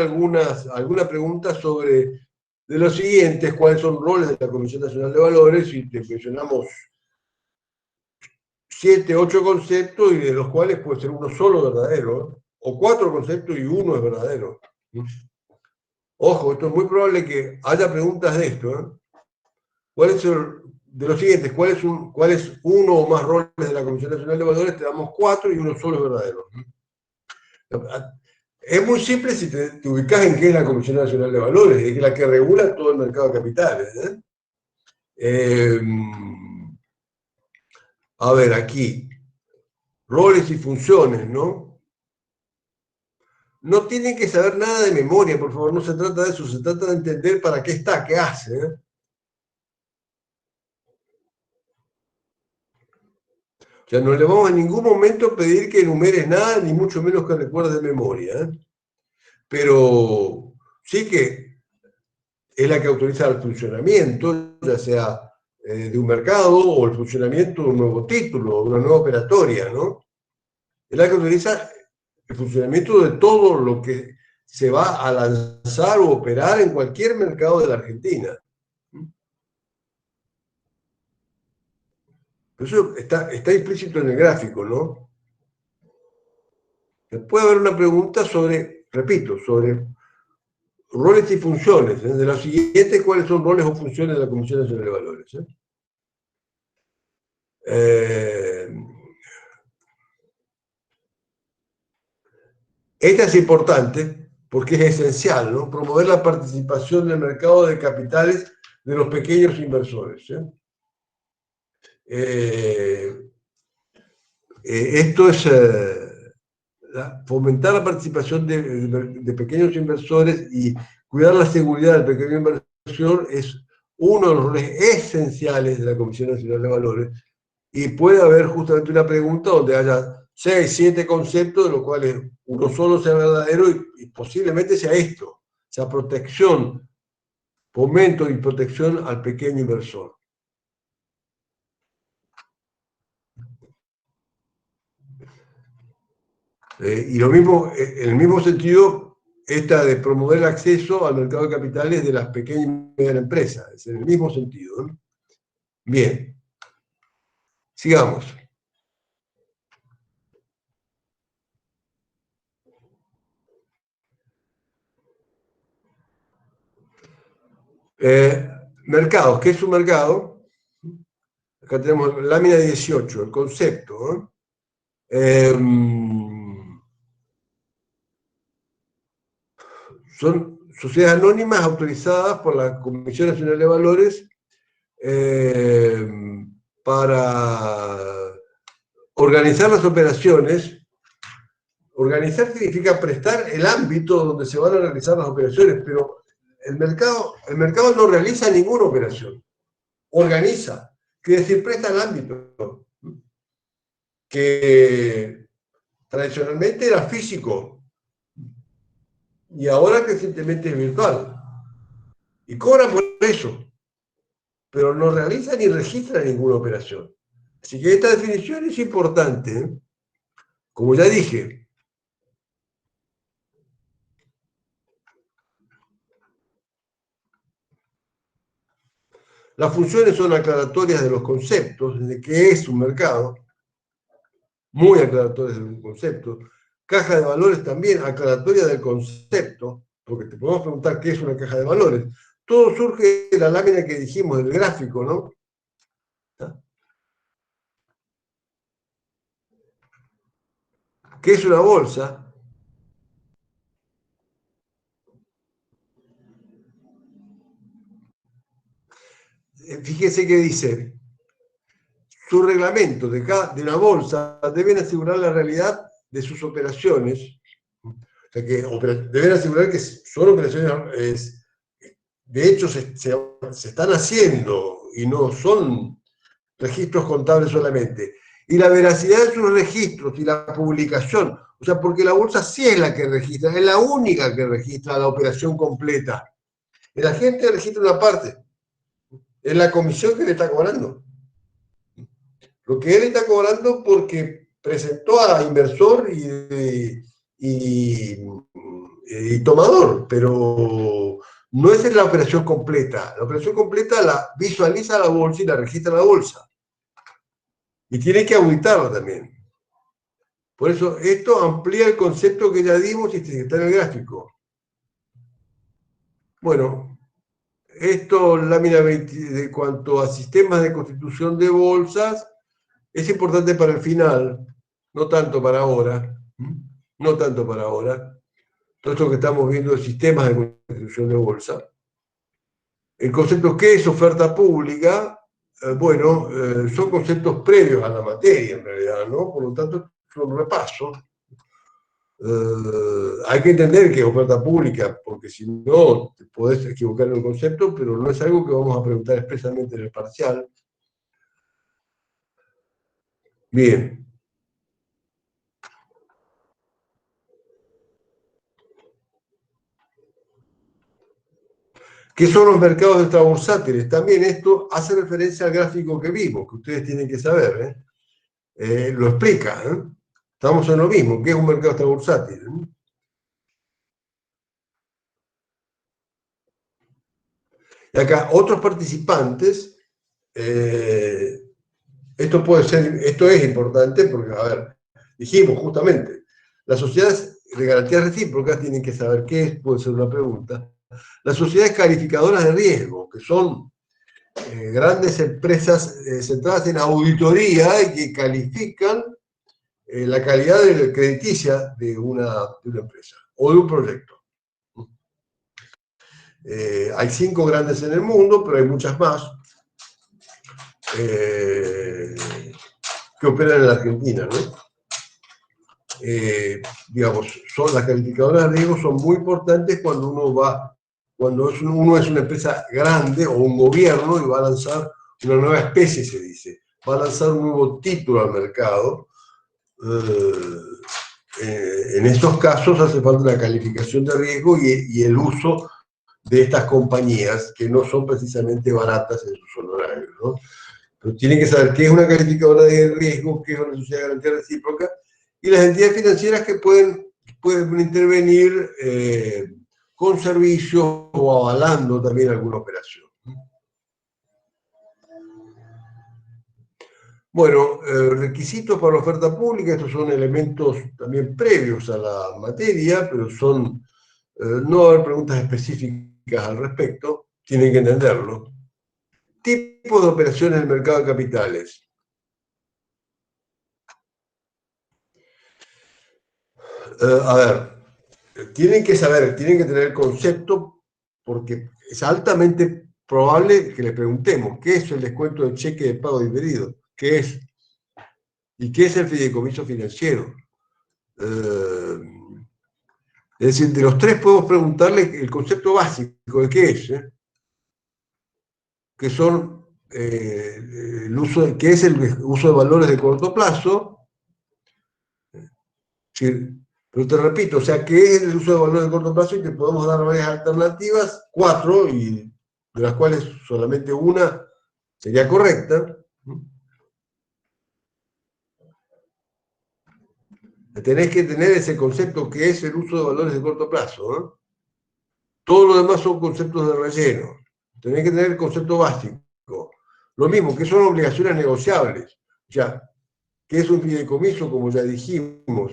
alguna pregunta sobre de los siguientes, cuáles son los roles de la Comisión Nacional de Valores, y te mencionamos 7, 8 conceptos, y de los cuales puede ser uno solo verdadero, o 4 conceptos y uno es verdadero. Ojo, esto es muy probable que haya preguntas de esto. De los siguientes, ¿cuál es uno o más roles de la Comisión Nacional de Valores? Te damos 4 y uno solo es verdadero. Es muy simple si te ubicas en qué es la Comisión Nacional de Valores, es la que regula todo el mercado de capitales. A ver, aquí, roles y funciones, ¿no? No tienen que saber nada de memoria, por favor, no se trata de eso, se trata de entender para qué está, qué hace. O sea, no le vamos en ningún momento pedir que enumeres nada, ni mucho menos que recuerdes de memoria. Pero sí que es la que autoriza el funcionamiento, ya sea de un mercado o el funcionamiento de un nuevo título, de una nueva operatoria, ¿no? Es la que autoriza el funcionamiento de todo lo que se va a lanzar o operar en cualquier mercado de la Argentina. Eso está implícito en el gráfico, ¿no? Puede haber una pregunta sobre, repito, sobre roles y funciones. De los siguientes, ¿cuáles son roles o funciones de la Comisión Nacional de Valores? Esta es importante porque es esencial, ¿no? Promover la participación del mercado de capitales de los pequeños inversores. Esto es fomentar la participación de pequeños inversores y cuidar la seguridad del pequeño inversor es uno de los roles esenciales de la Comisión Nacional de Valores, y puede haber justamente una pregunta donde haya 6, 7 conceptos, de los cuales uno solo sea verdadero y posiblemente sea esto, sea protección, fomento y protección al pequeño inversor. Y lo mismo, en el mismo sentido, esta de promover el acceso al mercado de capitales de las pequeñas y medianas empresas, es en el mismo sentido, ¿no? Bien, sigamos. Mercados, ¿qué es un mercado? Acá tenemos lámina 18, el concepto, ¿no? Son sociedades anónimas autorizadas por la Comisión Nacional de Valores para organizar las operaciones. Organizar significa prestar el ámbito donde se van a realizar las operaciones, pero el mercado no realiza ninguna operación. Organiza, quiere decir, presta el ámbito, que tradicionalmente era físico y ahora recientemente es virtual. Y cobra por eso, pero no realiza ni registra ninguna operación. Así que esta definición es importante, ¿eh? Como ya dije, las funciones son aclaratorias de los conceptos, de qué es un mercado, muy aclaratorias de un concepto. Caja de valores también aclaratoria del concepto, porque te podemos preguntar qué es una caja de valores. Todo surge de la lámina que dijimos, del gráfico, ¿no? ¿Qué es una bolsa? Fíjese que dice, su reglamento de una bolsa deben asegurar la realidad de sus operaciones, o sea que deben asegurar que son operaciones, de hecho se están haciendo y no son registros contables solamente, y la veracidad de sus registros y la publicación, o sea, porque la bolsa sí es la que registra, es la única que registra la operación completa. El agente registra una parte, es la comisión que le está cobrando. Lo que él está cobrando porque presentó a inversor y tomador, pero no es la operación completa. La operación completa la visualiza la bolsa y la registra la bolsa. Y tiene que auditarla también. Por eso esto amplía el concepto que ya dimos y está en el gráfico. Bueno, esto, lámina 20, de cuanto a sistemas de constitución de bolsas, es importante para el final, no tanto para ahora. No tanto para ahora. Todo esto que estamos viendo de sistemas de constitución de bolsa. El concepto ¿qué es oferta pública? Bueno, son conceptos previos a la materia en realidad, ¿no? Por lo tanto, es un repaso. Hay que entender que es oferta pública, porque si no, te podés equivocar en el concepto, pero no es algo que vamos a preguntar expresamente en el parcial. Bien. ¿Qué son los mercados extrabursátiles? También esto hace referencia al gráfico que vimos, que ustedes tienen que saber, lo explica, ¿eh? Estamos en lo mismo. ¿Qué es un mercado extrabursátil? Y acá, otros participantes, esto es importante porque, a ver, dijimos justamente, las sociedades de garantías recíprocas tienen que saber qué es, puede ser una pregunta. Las sociedades calificadoras de riesgo, que son grandes empresas centradas en auditoría y que califican la calidad crediticia de una empresa o de un proyecto. Hay 5 grandes en el mundo, pero hay muchas más que operan en la Argentina, ¿no? Digamos, las calificadoras de riesgo son muy importantes cuando uno es una empresa grande o un gobierno y va a lanzar una nueva especie, se dice, va a lanzar un nuevo título al mercado. En estos casos hace falta una calificación de riesgo y el uso de estas compañías que no son precisamente baratas en sus honorarios, ¿no? Pero tienen que saber qué es una calificadora de riesgo, qué es una sociedad de garantía recíproca, y las entidades financieras que pueden intervenir con servicios o avalando también alguna operación. Bueno, requisitos para la oferta pública, estos son elementos también previos a la materia, pero no va a haber preguntas específicas al respecto, tienen que entenderlo. Tipo de operaciones en el mercado de capitales. A ver, tienen que tener el concepto porque es altamente probable que le preguntemos, ¿qué es el descuento de cheque de pago diferido? ¿Qué es? ¿Y qué es el fideicomiso financiero? Es decir, de los tres podemos preguntarle el concepto básico de qué es, que son qué es el uso de valores de corto plazo. Sí, pero te repito, o sea, ¿qué es el uso de valores de corto plazo? Y te podemos dar varias alternativas, 4, y de las cuales solamente una sería correcta. Tenés que tener ese concepto que es el uso de valores de corto plazo, ¿no? Todo lo demás son conceptos de relleno. Tenés que tener el concepto básico. Lo mismo, que son obligaciones negociables. O sea, ¿qué es un fideicomiso? Como ya dijimos,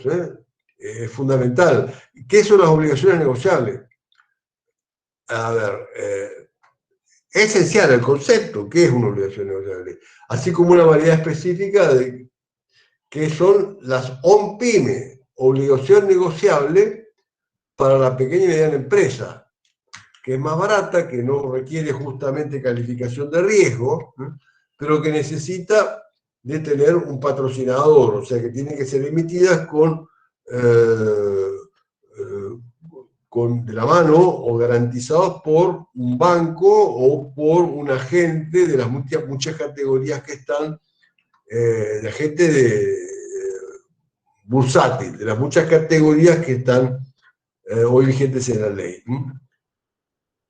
es fundamental. ¿Qué son las obligaciones negociables? A ver, es esencial el concepto, ¿qué es una obligación negociable? Así como una variedad específica de qué son las OMPYME, obligación negociable para la pequeña y mediana empresa, que es más barata, que no requiere justamente calificación de riesgo, pero que necesita de tener un patrocinador, o sea, que tienen que ser emitidas de la mano o garantizados por un banco o por un agente de las muchas categorías que están, de agente bursátil, de las muchas categorías que están hoy vigentes en la ley.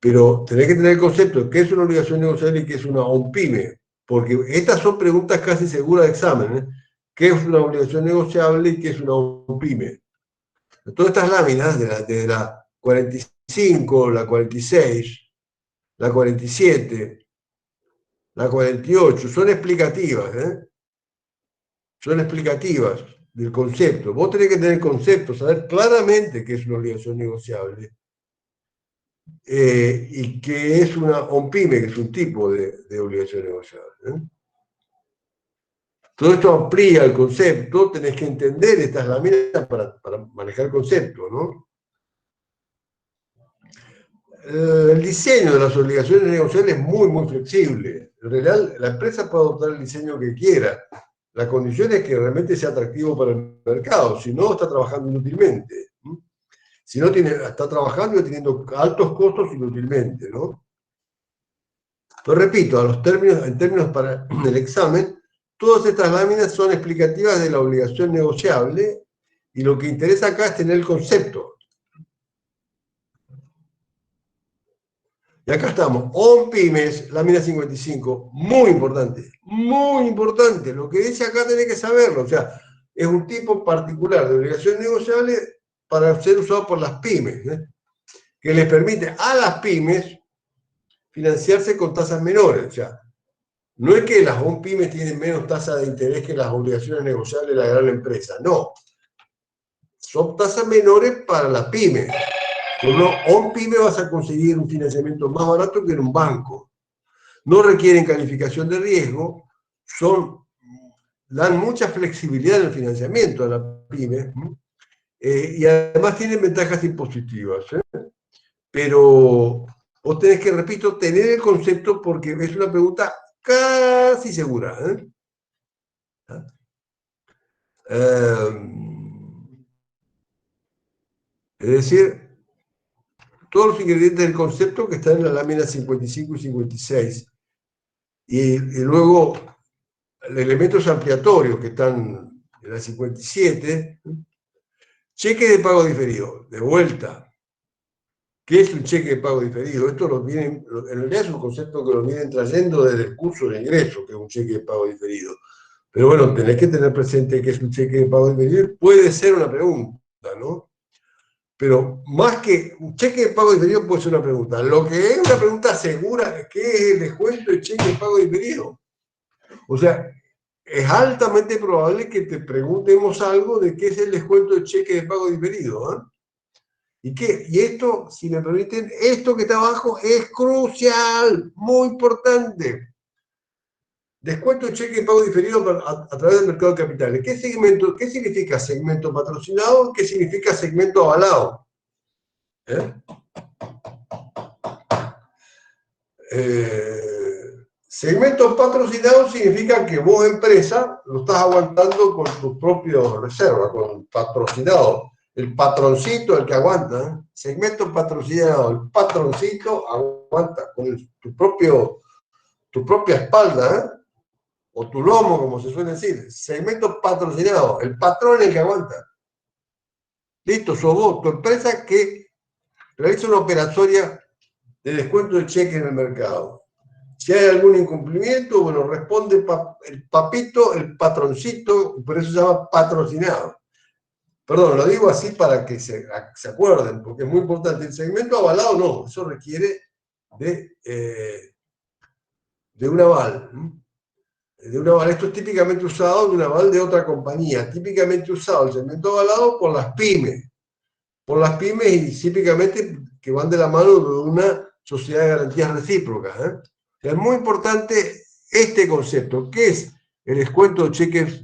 Pero tenés que tener el concepto de qué es una obligación negociable y qué es una OMPYME, porque estas son preguntas casi seguras de examen. ¿Qué es una obligación negociable y qué es una OMPYME? Todas estas láminas, de la 45, la 46, la 47, la 48, son explicativas, son explicativas del concepto. Vos tenés que tener el concepto, saber claramente qué es una obligación negociable y qué es una OMPYME, que es un tipo de obligación negociable. Todo esto amplía el concepto, tenés que entender estas láminas para manejar el concepto, ¿no? El diseño de las obligaciones negociables es muy, muy flexible. En realidad, la empresa puede adoptar el diseño que quiera. La condición es que realmente sea atractivo para el mercado, si no, está trabajando inútilmente. Si no, está trabajando y teniendo altos costos inútilmente, ¿no? Lo repito, en términos para el examen, todas estas láminas son explicativas de la obligación negociable y lo que interesa acá es tener el concepto. Y acá estamos, OMPYMES, lámina 55, muy importante. Lo que dice acá tenés que saberlo, o sea, es un tipo particular de obligación negociable para ser usado por las pymes, que les permite a las pymes financiarse con tasas menores. O sea, no es que las OMPYMES tienen menos tasa de interés que las obligaciones negociables de la gran empresa, no. Son tasas menores para las pymes. Con una OMPYME vas a conseguir un financiamiento más barato que en un banco. No requieren calificación de riesgo, dan mucha flexibilidad en el financiamiento a la pyme, y además tienen ventajas impositivas. Pero vos tenés que, repito, tener el concepto porque es una pregunta casi segura. Es decir, todos los ingredientes del concepto que están en la lámina 55 y 56. Y luego elementos ampliatorios que están en la 57. Cheque de pago diferido, de vuelta. ¿Qué es un cheque de pago diferido? En realidad es un concepto que lo vienen trayendo desde el curso de ingreso, que es un cheque de pago diferido. Pero bueno, tenés que tener presente que es un cheque de pago diferido. Puede ser una pregunta, ¿no? Pero más que un cheque de pago diferido puede ser una pregunta. Lo que es una pregunta segura, ¿qué es el descuento de cheque de pago diferido? O sea, es altamente probable que te preguntemos algo de qué es el descuento de cheque de pago diferido. Y esto, si me permiten, esto que está abajo es crucial, muy importante. Descuento de cheque de pago diferido a través del mercado de capitales. ¿Qué significa segmento patrocinado? ¿Qué significa segmento avalado? Segmentos patrocinados significa que vos, empresa, lo estás aguantando con tus propios reservas, con patrocinado. El patroncito, el que aguanta. Segmento patrocinado, el patroncito aguanta con tu propia espalda, o tu lomo, como se suele decir. Segmento patrocinado, el patrón es el que aguanta. Listo, sos vos, tu empresa que realiza una operatoria de descuento de cheques en el mercado. Si hay algún incumplimiento, bueno, responde el papito, el patroncito, por eso se llama patrocinado. Perdón, lo digo así para que se acuerden, porque es muy importante. El segmento avalado no, eso requiere de un aval. De un aval. Esto es típicamente usado de un aval de otra compañía, típicamente usado el segmento avalado por las pymes. Por las pymes y típicamente que van de la mano de una sociedad de garantías recíprocas. Es muy importante este concepto, que es el descuento de cheques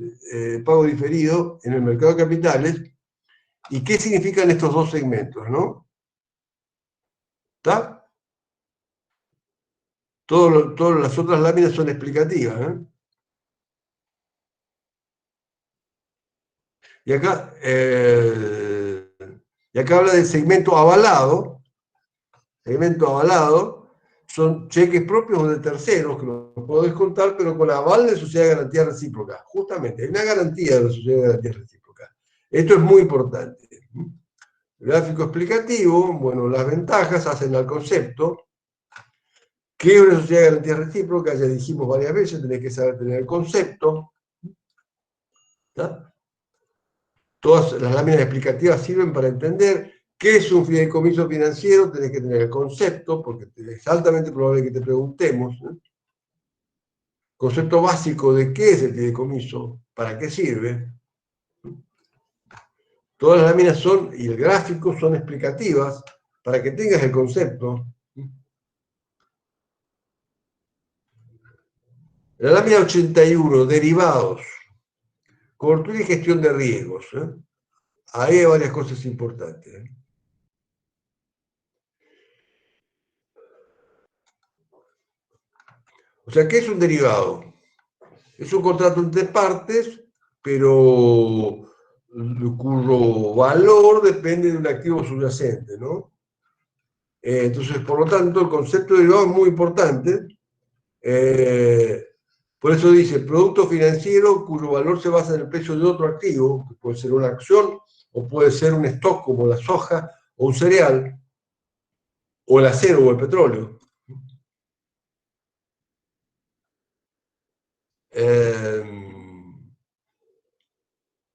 pago diferido en el mercado de capitales y qué significan estos dos segmentos, ¿no? ¿Está? Todas las otras láminas son explicativas. Y acá habla del segmento avalado. Segmento avalado son cheques propios o de terceros, que los puedo descontar, pero con aval de sociedad de garantía recíproca. Justamente, hay una garantía de la sociedad de garantía recíproca. Esto es muy importante. Gráfico explicativo, bueno, las ventajas hacen al concepto. ¿Qué es una sociedad de garantía recíproca? Ya dijimos varias veces, tenés que saber tener el concepto. ¿Está? Todas las láminas explicativas sirven para entender qué es un fideicomiso financiero, tenés que tener el concepto, porque es altamente probable que te preguntemos. Concepto básico de qué es el fideicomiso, para qué sirve. Todas las láminas son, y el gráfico son explicativas, para que tengas el concepto. La lámina 81, derivados. Cobertura y gestión de riesgos. Ahí hay varias cosas importantes. O sea, ¿qué es un derivado? Es un contrato entre partes, pero cuyo valor depende de un activo subyacente, ¿no? Entonces, por lo tanto, el concepto de derivado es muy importante. Por eso dice, producto financiero cuyo valor se basa en el precio de otro activo, que puede ser una acción, o puede ser un stock como la soja, o un cereal, o el acero o el petróleo.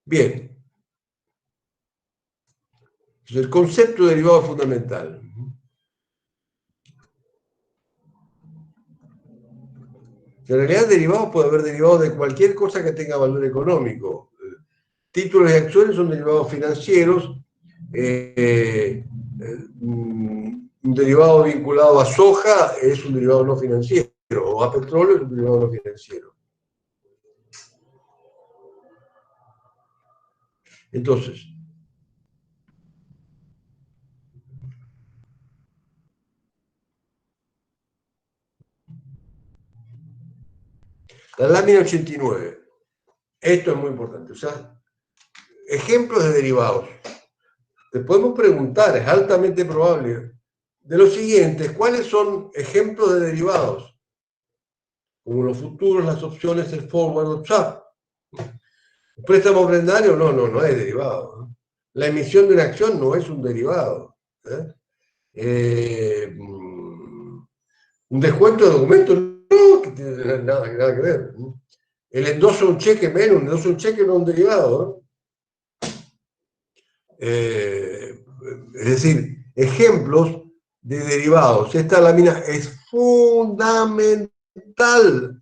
Bien. Entonces, el concepto de derivado es fundamental. En realidad, derivados puede haber derivados de cualquier cosa que tenga valor económico. Títulos y acciones son derivados financieros. Un derivado vinculado a soja es un derivado no financiero, o a petróleo es un derivado no financiero. Entonces, la lámina 89. Esto es muy importante. O sea, ejemplos de derivados. Te podemos preguntar, es altamente probable, de los siguientes, ¿cuáles son ejemplos de derivados? Como los futuros, las opciones, el forward o swap. ¿Préstamo prendario? No es derivado. La emisión de una acción no es un derivado. Un descuento de documentos no, que tiene nada que ver. El endoso de un cheque menos, un endoso de un cheque no es un derivado. Es decir, ejemplos de derivados. Esta lámina es fundamental.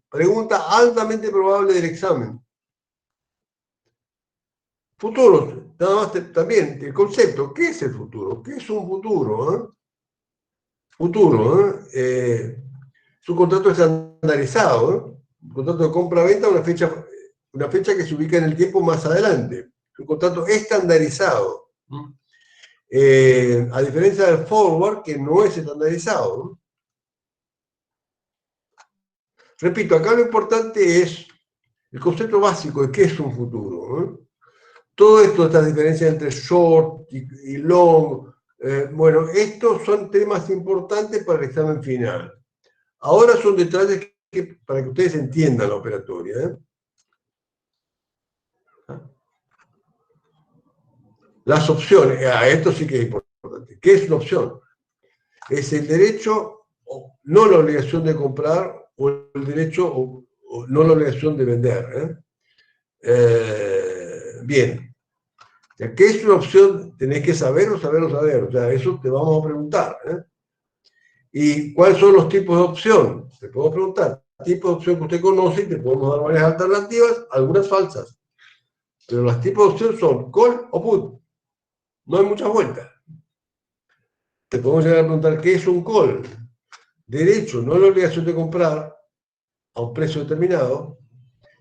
Pregunta altamente probable del examen. Futuros, nada más también el concepto. ¿Qué es el futuro? ¿Qué es un futuro? Futuro, es un contrato estandarizado. Un contrato de compra-venta, una fecha que se ubica en el tiempo más adelante. Es un contrato estandarizado. A diferencia del forward, que no es estandarizado. repito, acá lo importante es el concepto básico de qué es un futuro, ¿eh? Todo esto, estas diferencias entre short y long, bueno, estos son temas importantes para el examen final. Ahora son detalles para que ustedes entiendan la operatoria, ¿eh? Las opciones, esto sí que es importante. ¿Qué es una opción? Es el derecho, no la obligación de comprar, o el derecho, o no la obligación de vender, ¿eh? Bien. ¿Qué es una opción? Tenés que saber. O sea, eso te vamos a preguntar, ¿eh? ¿Y cuáles son los tipos de opción? Te podemos preguntar, tipos de opción que usted conoce y te podemos dar varias alternativas, algunas falsas. Pero los tipos de opción son call o put. No hay muchas vueltas. Te podemos llegar a preguntar, ¿qué es un call? Derecho, no la obligación de comprar a un precio determinado.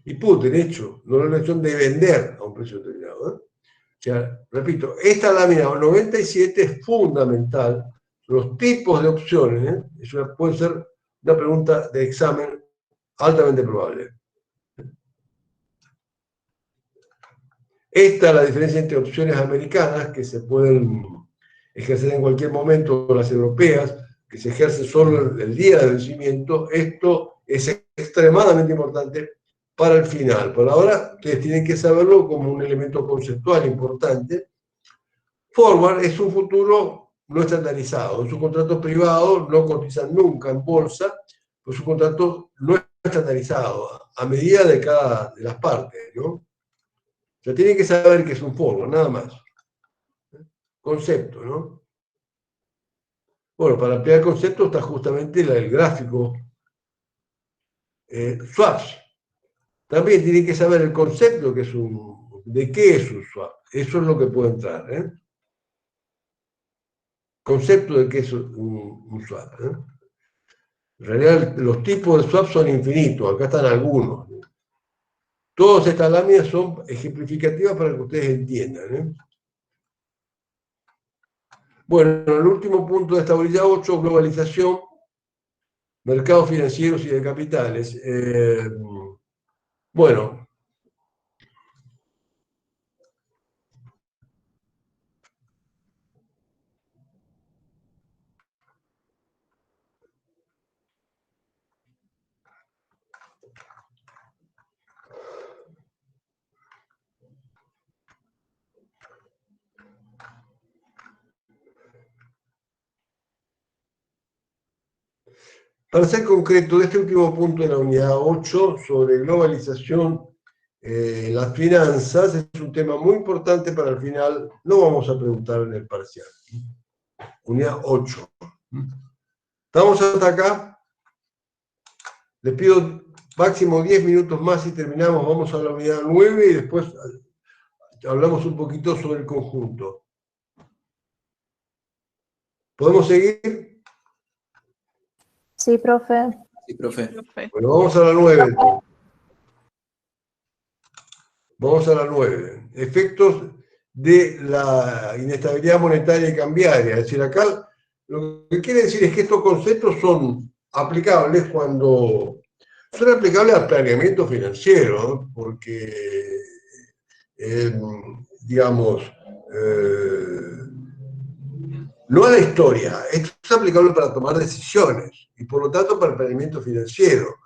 Y put, derecho, no la obligación de vender a un precio determinado, ¿eh? O sea, repito, esta lámina 97 es fundamental. Los tipos de opciones, ¿eh? Puede ser una pregunta de examen altamente probable. Esta es la diferencia entre opciones americanas, que se pueden ejercer en cualquier momento, o las europeas, que se ejerce solo el día de vencimiento. Esto es extremadamente importante para el final. Por ahora, ustedes tienen que saberlo como un elemento conceptual importante. Forward es un futuro no estandarizado. Es un contrato privado, no cotizan nunca en bolsa, pues es un contrato no estandarizado, a medida de cada de las partes, ¿no? O sea, tienen que saber que es un forward, nada más. Concepto, ¿no? Bueno, para ampliar el concepto está justamente el gráfico. Swaps. También tienen que saber el concepto de qué es un swap. Eso es lo que puede entrar, ¿eh? Concepto de qué es un swap, ¿eh? En realidad, los tipos de swap son infinitos. Acá están algunos. Todas estas láminas son ejemplificativas para que ustedes entiendan, ¿eh? Bueno, el último punto de esta tablilla 8, globalización, mercados financieros y de capitales. Bueno, para ser concreto, de este último punto de la unidad 8 sobre globalización, las finanzas, es un tema muy importante para el final. Lo vamos a preguntar en el parcial. Unidad 8. ¿Estamos hasta acá? Les pido máximo 10 minutos más y terminamos. Vamos a la unidad 9 y después hablamos un poquito sobre el conjunto. ¿Podemos seguir? Sí, profe. Sí, profe. Bueno, vamos a la 9 entonces. Vamos a la 9. Efectos de la inestabilidad monetaria y cambiaria. Es decir, acá lo que quiere decir es que estos conceptos son aplicables son aplicables al planeamiento financiero, ¿no? Porque, digamos, no a la historia. Esto es aplicable para tomar decisiones y por lo tanto para el planeamiento financiero.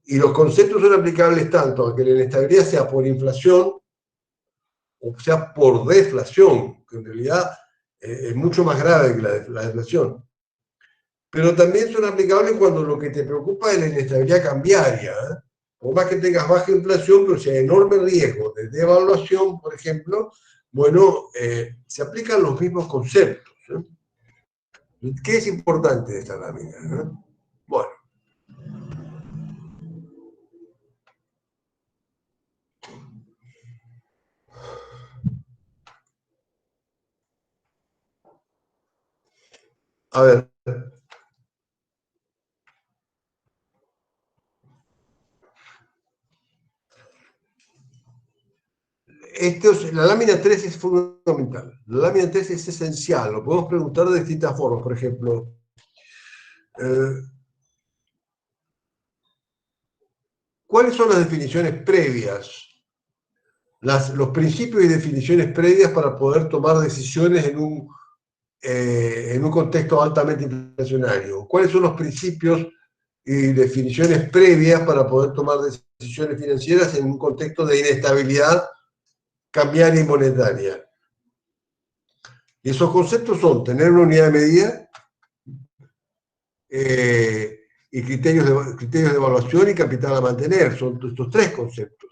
Y los conceptos son aplicables tanto a que la inestabilidad sea por inflación o sea por deflación, que en realidad es mucho más grave que la deflación. Pero también son aplicables cuando lo que te preocupa es la inestabilidad cambiaria, ¿eh? Por más que tengas baja inflación, pero si hay enorme riesgo de devaluación, por ejemplo, bueno, se aplican los mismos conceptos, ¿eh? ¿Qué es importante de esta lámina, ¿no? Bueno. A ver. La lámina 3 es fundamental. La lámina 3 es esencial. Lo podemos preguntar de distintas formas. Por ejemplo, ¿cuáles son las definiciones previas? Los principios y definiciones previas para poder tomar decisiones en un contexto altamente inflacionario. ¿Cuáles son los principios y definiciones previas para poder tomar decisiones financieras en un contexto de inestabilidad cambiaria y monetaria? Y esos conceptos son tener una unidad de medida y criterios de evaluación y capital a mantener. Son estos tres conceptos.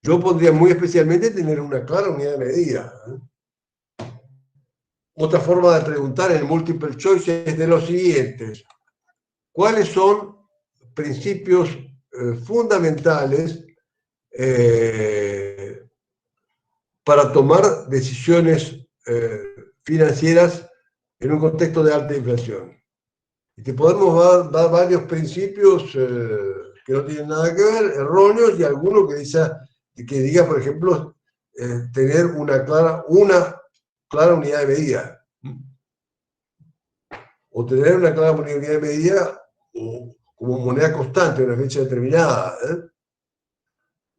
Yo pondría muy especialmente tener una clara unidad de medida. Otra forma de preguntar en el multiple choice es de los siguientes. ¿Cuáles son principios fundamentales para tomar decisiones financieras en un contexto de alta inflación? Y te podemos dar varios principios que no tienen nada que ver, erróneos, y algunos que diga, por ejemplo, tener una clara unidad de medida. O tener una clara unidad de medida como moneda constante en una fecha determinada.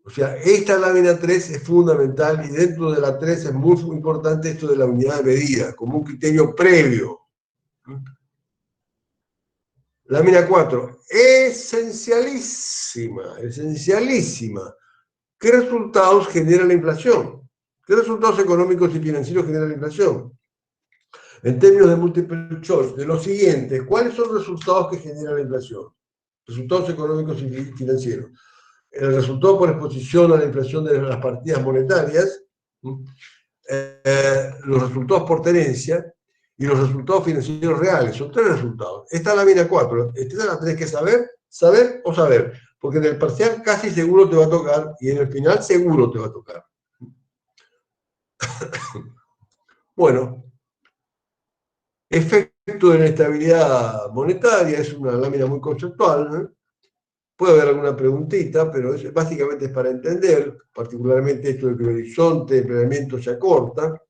O sea, esta lámina 3 es fundamental, y dentro de la 3 es muy importante esto de la unidad de medida, como un criterio previo. Lámina 4, esencialísima. ¿Qué resultados genera la inflación? ¿Qué resultados económicos y financieros genera la inflación? En términos de multiple choice, de los siguientes, ¿cuáles son los resultados que genera la inflación? Resultados económicos y financieros. El resultado por exposición a la inflación de las partidas monetarias, los resultados por tenencia y los resultados financieros reales. Son tres resultados. Esta es la lámina 4. Esta la tenés que saber o saber. Porque en el parcial casi seguro te va a tocar y en el final seguro te va a tocar. Bueno, efecto de la inestabilidad monetaria es una lámina muy conceptual, ¿no? Puede haber alguna preguntita, pero básicamente es para entender, particularmente esto de que el horizonte de planeamiento se acorta,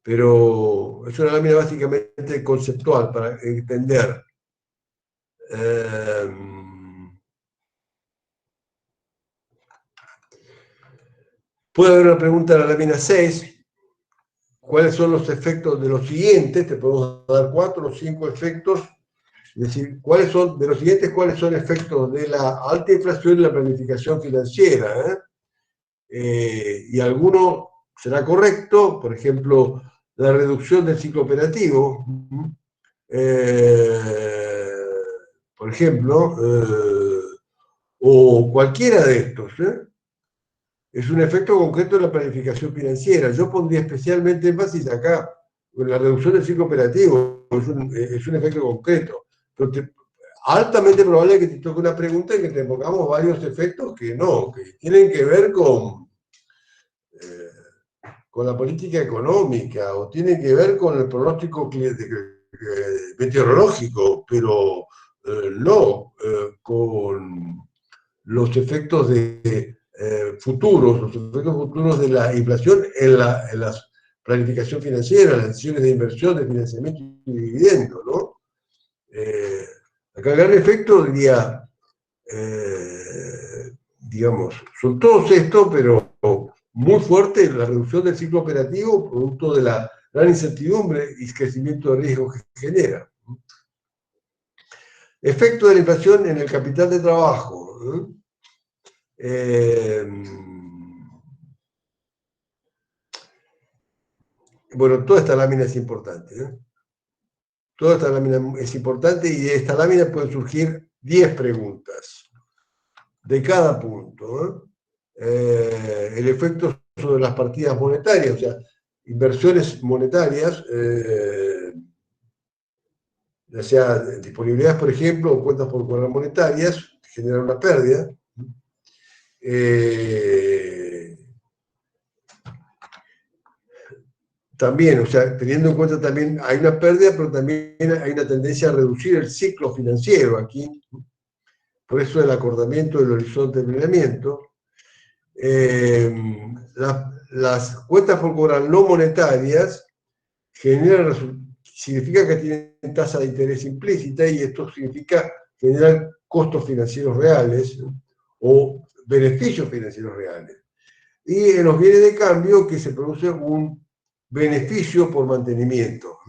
pero es una lámina básicamente conceptual para entender. Puede haber una pregunta en la lámina 6. ¿Cuáles son los efectos de los siguientes? Te podemos dar 4 o 5 efectos. Es decir, ¿cuáles son efectos de la alta inflación y la planificación financiera? Y alguno será correcto, por ejemplo, la reducción del ciclo operativo, por ejemplo, o cualquiera de estos. Es un efecto concreto de la planificación financiera. Yo pondría especialmente énfasis acá, en la reducción del ciclo operativo, es un efecto concreto. Pero altamente probable que te toque una pregunta en que te pongamos varios efectos que tienen que ver con la política económica, o tienen que ver con el pronóstico meteorológico, pero no con los efectos futuros de la inflación en la planificación financiera, las decisiones de inversión, de financiamiento y dividendo, ¿no? Acá el gran efecto diría, digamos, son todos estos, pero muy fuerte la reducción del ciclo operativo, producto de la gran incertidumbre y crecimiento de riesgo que genera. Efecto de la inflación en el capital de trabajo. Bueno, toda esta lámina es importante. Toda esta lámina es importante, y de esta lámina pueden surgir 10 preguntas de cada punto. El efecto sobre las partidas monetarias, o sea, inversiones monetarias, ya sea disponibilidades, por ejemplo, o cuentas por cobrar monetarias, que generan una pérdida. También, o sea, teniendo en cuenta también, hay una pérdida, pero también hay una tendencia a reducir el ciclo financiero aquí, por eso el acortamiento del horizonte de planeamiento. Las cuentas por cobrar no monetarias significa que tienen tasa de interés implícita, y esto significa generar costos financieros reales o beneficios financieros reales. Y en los bienes de cambio que se produce un beneficio por mantenimiento.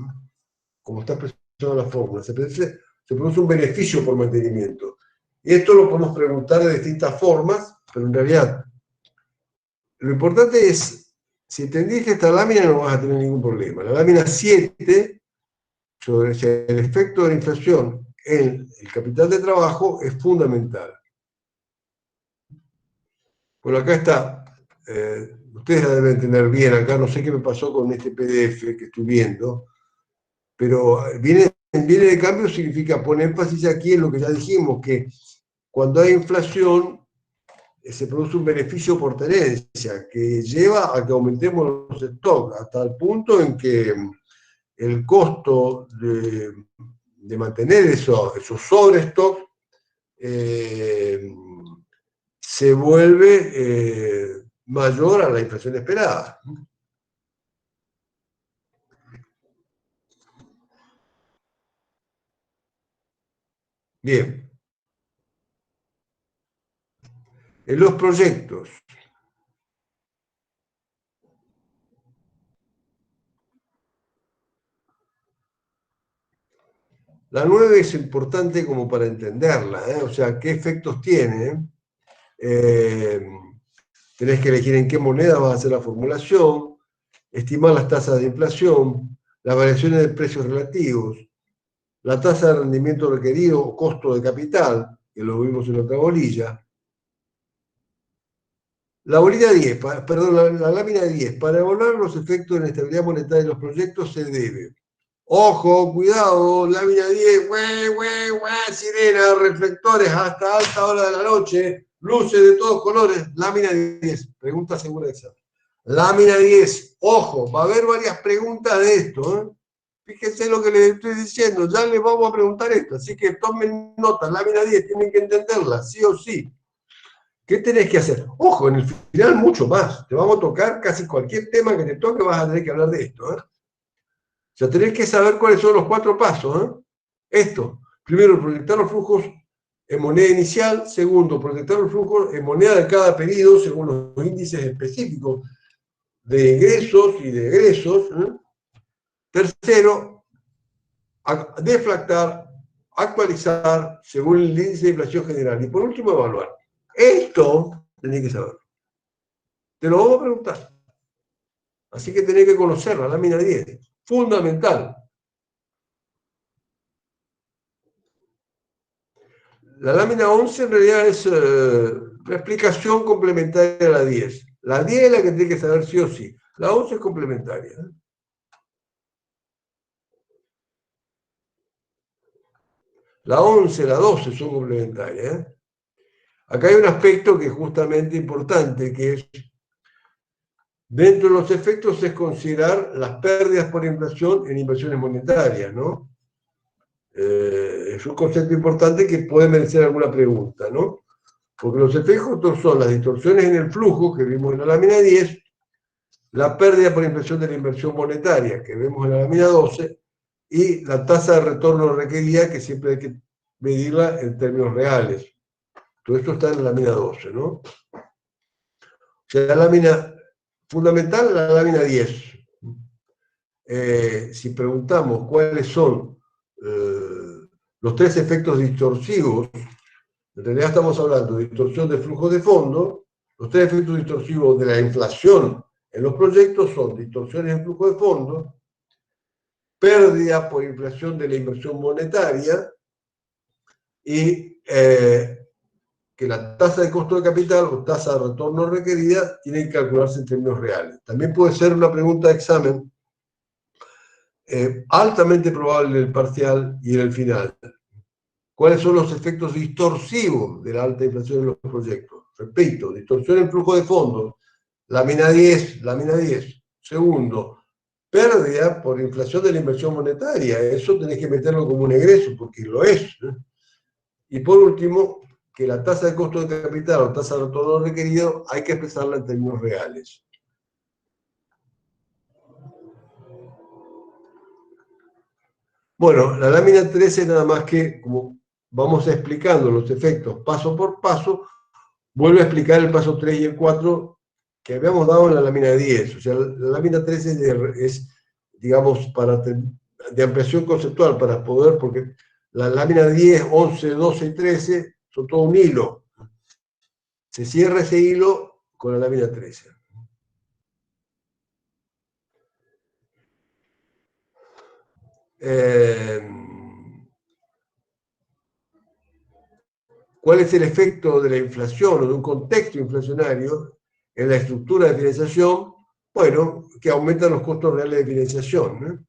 Como está expresado en la fórmula, se produce un beneficio por mantenimiento. Y esto lo podemos preguntar de distintas formas, pero en realidad lo importante es, si entendiste esta lámina no vas a tener ningún problema. La lámina 7, sobre el efecto de la inflación en el capital de trabajo, es fundamental. Bueno, acá está. Ustedes la deben tener bien acá, no sé qué me pasó con este PDF que estoy viendo, pero viene de cambio significa poner énfasis aquí en lo que ya dijimos, que cuando hay inflación se produce un beneficio por tenencia que lleva a que aumentemos los stocks hasta el punto en que el costo de mantener esos sobrestocks se vuelve mayor a la inflación esperada. Bien. En los proyectos, la 9 es importante como para entenderla, o sea, qué efectos tiene. Tenés que elegir en qué moneda vas a hacer la formulación, estimar las tasas de inflación, las variaciones de precios relativos, la tasa de rendimiento requerido o costo de capital, que lo vimos en otra bolilla. La bolilla 10, perdón, la lámina 10, para evaluar los efectos de la estabilidad monetaria de los proyectos se debe. Ojo, cuidado, lámina 10, sirena, reflectores hasta alta hora de la noche, luces de todos colores, lámina 10, pregunta segura de examen. Lámina 10, ojo, va a haber varias preguntas de esto, ¿eh? Fíjense lo que les estoy diciendo, ya les vamos a preguntar esto, así que tomen nota, lámina 10, tienen que entenderla, sí o sí. ¿Qué tenés que hacer? Ojo, en el final mucho más, te vamos a tocar casi cualquier tema que te toque, vas a tener que hablar de esto, ¿eh? O sea, tenés que saber cuáles son los 4 pasos, ¿eh? Esto, primero, proyectar los flujos en moneda inicial. Segundo, proyectar los flujos en moneda de cada pedido según los índices específicos de ingresos y de egresos. Tercero, deflactar, actualizar según el índice de inflación general. Y por último, evaluar. Esto tenés que saber. Te lo vamos a preguntar. Así que tenés que conocer la lámina 10. Fundamental. La lámina 11 en realidad es una explicación complementaria a la 10. La 10 es la que tiene que saber sí o sí. La 11 es complementaria. La 11, la 12 son complementarias. Acá hay un aspecto que es justamente importante, que es, dentro de los efectos es considerar las pérdidas por inflación en inversiones monetarias, ¿no? Es un concepto importante que puede merecer alguna pregunta, ¿no? Porque los efectos son las distorsiones en el flujo, que vimos en la lámina 10, la pérdida por inflación de la inversión monetaria, que vemos en la lámina 12, y la tasa de retorno requerida, que siempre hay que medirla en términos reales. Todo esto está en la lámina 12, ¿no? O sea, la lámina fundamental, la lámina 10. Si preguntamos cuáles son los 3 efectos distorsivos, en realidad estamos hablando de distorsión de flujo de fondo. Los 3 efectos distorsivos de la inflación en los proyectos son distorsiones en flujo de fondo, pérdida por inflación de la inversión monetaria y que la tasa de costo de capital o tasa de retorno requerida tiene que calcularse en términos reales. También puede ser una pregunta de examen altamente probable en el parcial y en el final. ¿Cuáles son los efectos distorsivos de la alta inflación en los proyectos? Repito, distorsión en flujo de fondos, lámina 10, lámina 10. Segundo, pérdida por inflación de la inversión monetaria. Eso tenés que meterlo como un egreso, porque lo es, ¿eh? Y por último, que la tasa de costo de capital o tasa de retorno requerido hay que expresarla en términos reales. Bueno, la lámina 13 nada más que como vamos explicando los efectos paso por paso, vuelve a explicar el paso 3 y el 4 que habíamos dado en la lámina 10. O sea, la lámina 3 es digamos, de ampliación conceptual para poder, porque la lámina 10, 11, 12 y 13 son todo un hilo. Se cierra ese hilo con la lámina 13. ¿Cuál es el efecto de la inflación o de un contexto inflacionario en la estructura de financiación? Bueno, que aumentan los costos reales de financiación, ¿no?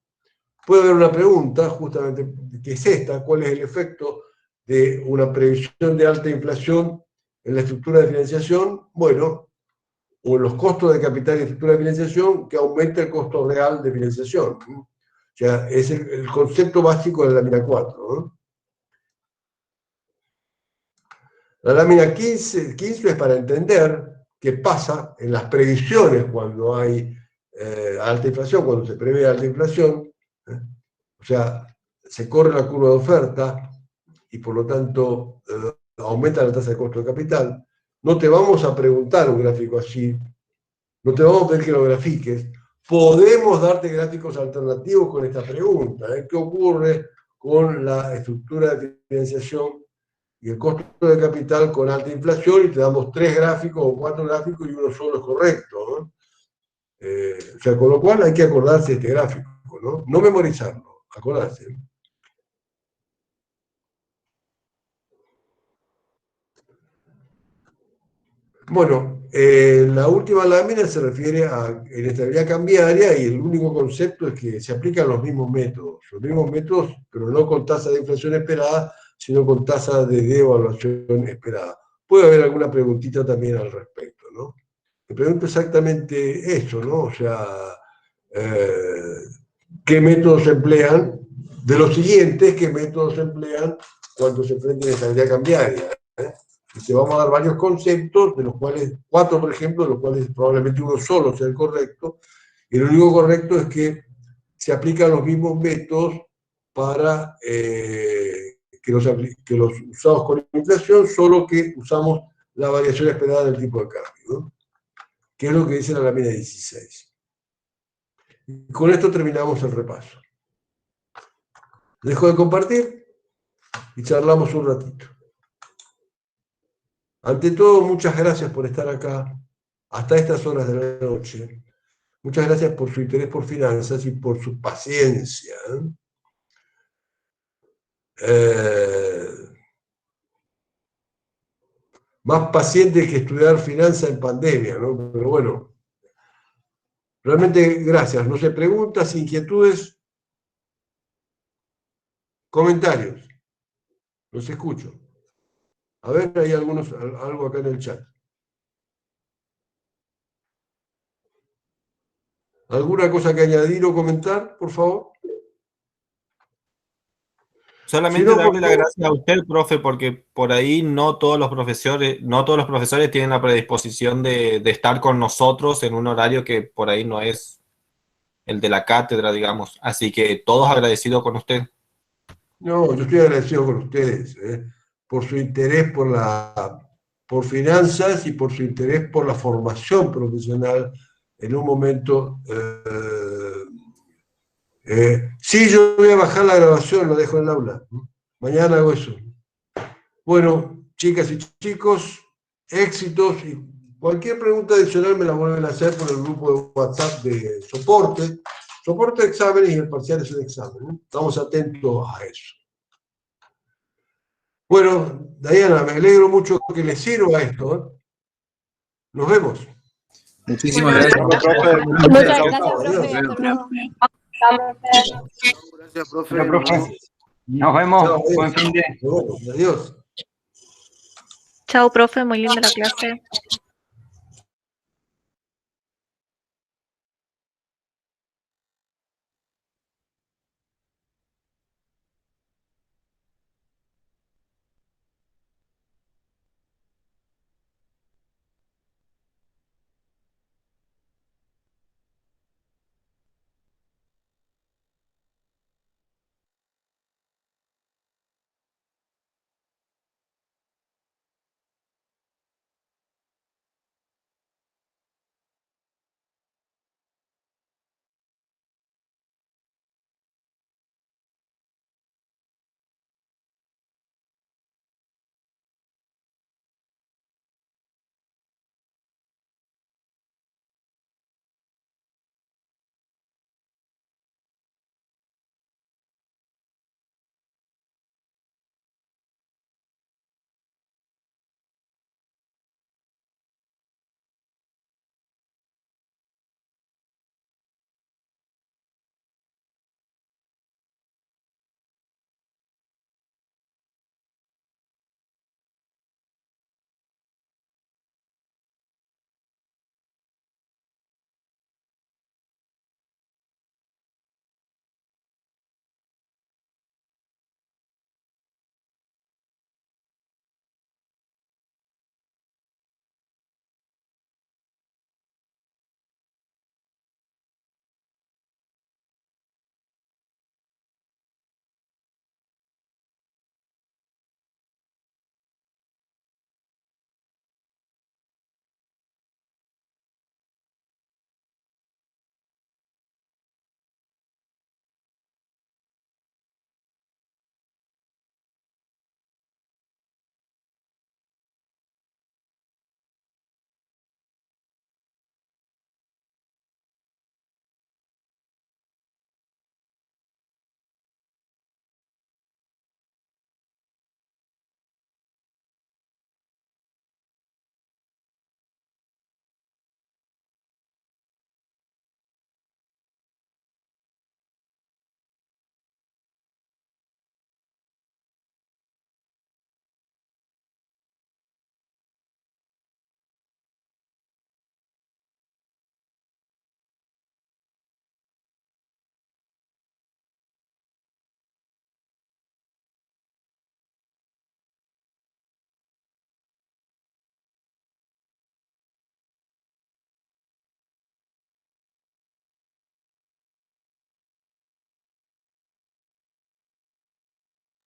Puede haber una pregunta, justamente, que es esta: ¿cuál es el efecto de una previsión de alta inflación en la estructura de financiación? Bueno, o en los costos de capital y estructura de financiación, que aumenta el costo real de financiación, ¿no? O sea, es el concepto básico de la lámina 4, ¿no? La lámina 15 es para entender qué pasa en las previsiones cuando hay alta inflación, cuando se prevé alta inflación, ¿eh? O sea, se corre la curva de oferta y por lo tanto aumenta la tasa de costo de capital. No te vamos a preguntar un gráfico así, no te vamos a pedir que lo grafiques. Podemos darte gráficos alternativos con esta pregunta, ¿eh? ¿Qué ocurre con la estructura de financiación y el costo de capital con alta inflación? Y te damos 3 gráficos o 4 gráficos y uno solo es correcto, ¿no? O sea, con lo cual hay que acordarse de este gráfico, ¿no? No memorizarlo, acordarse. Bueno, la última lámina se refiere a inestabilidad cambiaria y el único concepto es que se aplican los mismos métodos, pero no con tasa de inflación esperada, sino con tasa de devaluación esperada. Puede haber alguna preguntita también al respecto, ¿no? Me pregunto exactamente eso, ¿no? O sea, ¿qué métodos se emplean? De los siguientes, ¿qué métodos se emplean cuando se enfrenta a inestabilidad cambiaria? Y te vamos a dar varios conceptos, de los cuales, 4 por ejemplo, de los cuales probablemente uno solo sea el correcto, y lo único correcto es que se aplican los mismos métodos para que los usados con inflación, solo que usamos la variación esperada del tipo de cambio, ¿no? Que es lo que dice la lámina 16. Y con esto terminamos el repaso. Dejo de compartir y charlamos un ratito. Ante todo, muchas gracias por estar acá hasta estas horas de la noche. Muchas gracias por su interés por finanzas y por su paciencia. Más paciente que estudiar finanzas en pandemia, ¿no? Pero bueno, realmente gracias. No sé, preguntas, inquietudes, comentarios. Los escucho. A ver, hay algo acá en el chat. ¿Alguna cosa que añadir o comentar, por favor? Solamente darle las gracias a usted, profe, porque por ahí no todos los profesores tienen la predisposición de estar con nosotros en un horario que por ahí no es el de la cátedra, digamos. Así que todos agradecidos con usted. No, yo estoy agradecido con ustedes, por su interés por finanzas y por su interés por la formación profesional en un momento. Sí, yo voy a bajar la grabación, lo dejo en el aula. Mañana hago eso. Bueno, chicas y chicos, éxitos, y cualquier pregunta adicional me la vuelven a hacer por el grupo de WhatsApp de soporte. Soporte de exámenes y el parcial es un examen, ¿eh? Estamos atentos a eso. Bueno, Diana, me alegro mucho que les sirva esto, ¿eh? Nos vemos. Muchísimas gracias, profe. Muchas gracias, profe. Gracias, profe. Hola, profe. Nos vemos. Chao, Buen fin de. Adiós. Chao, profe. Muy linda la clase.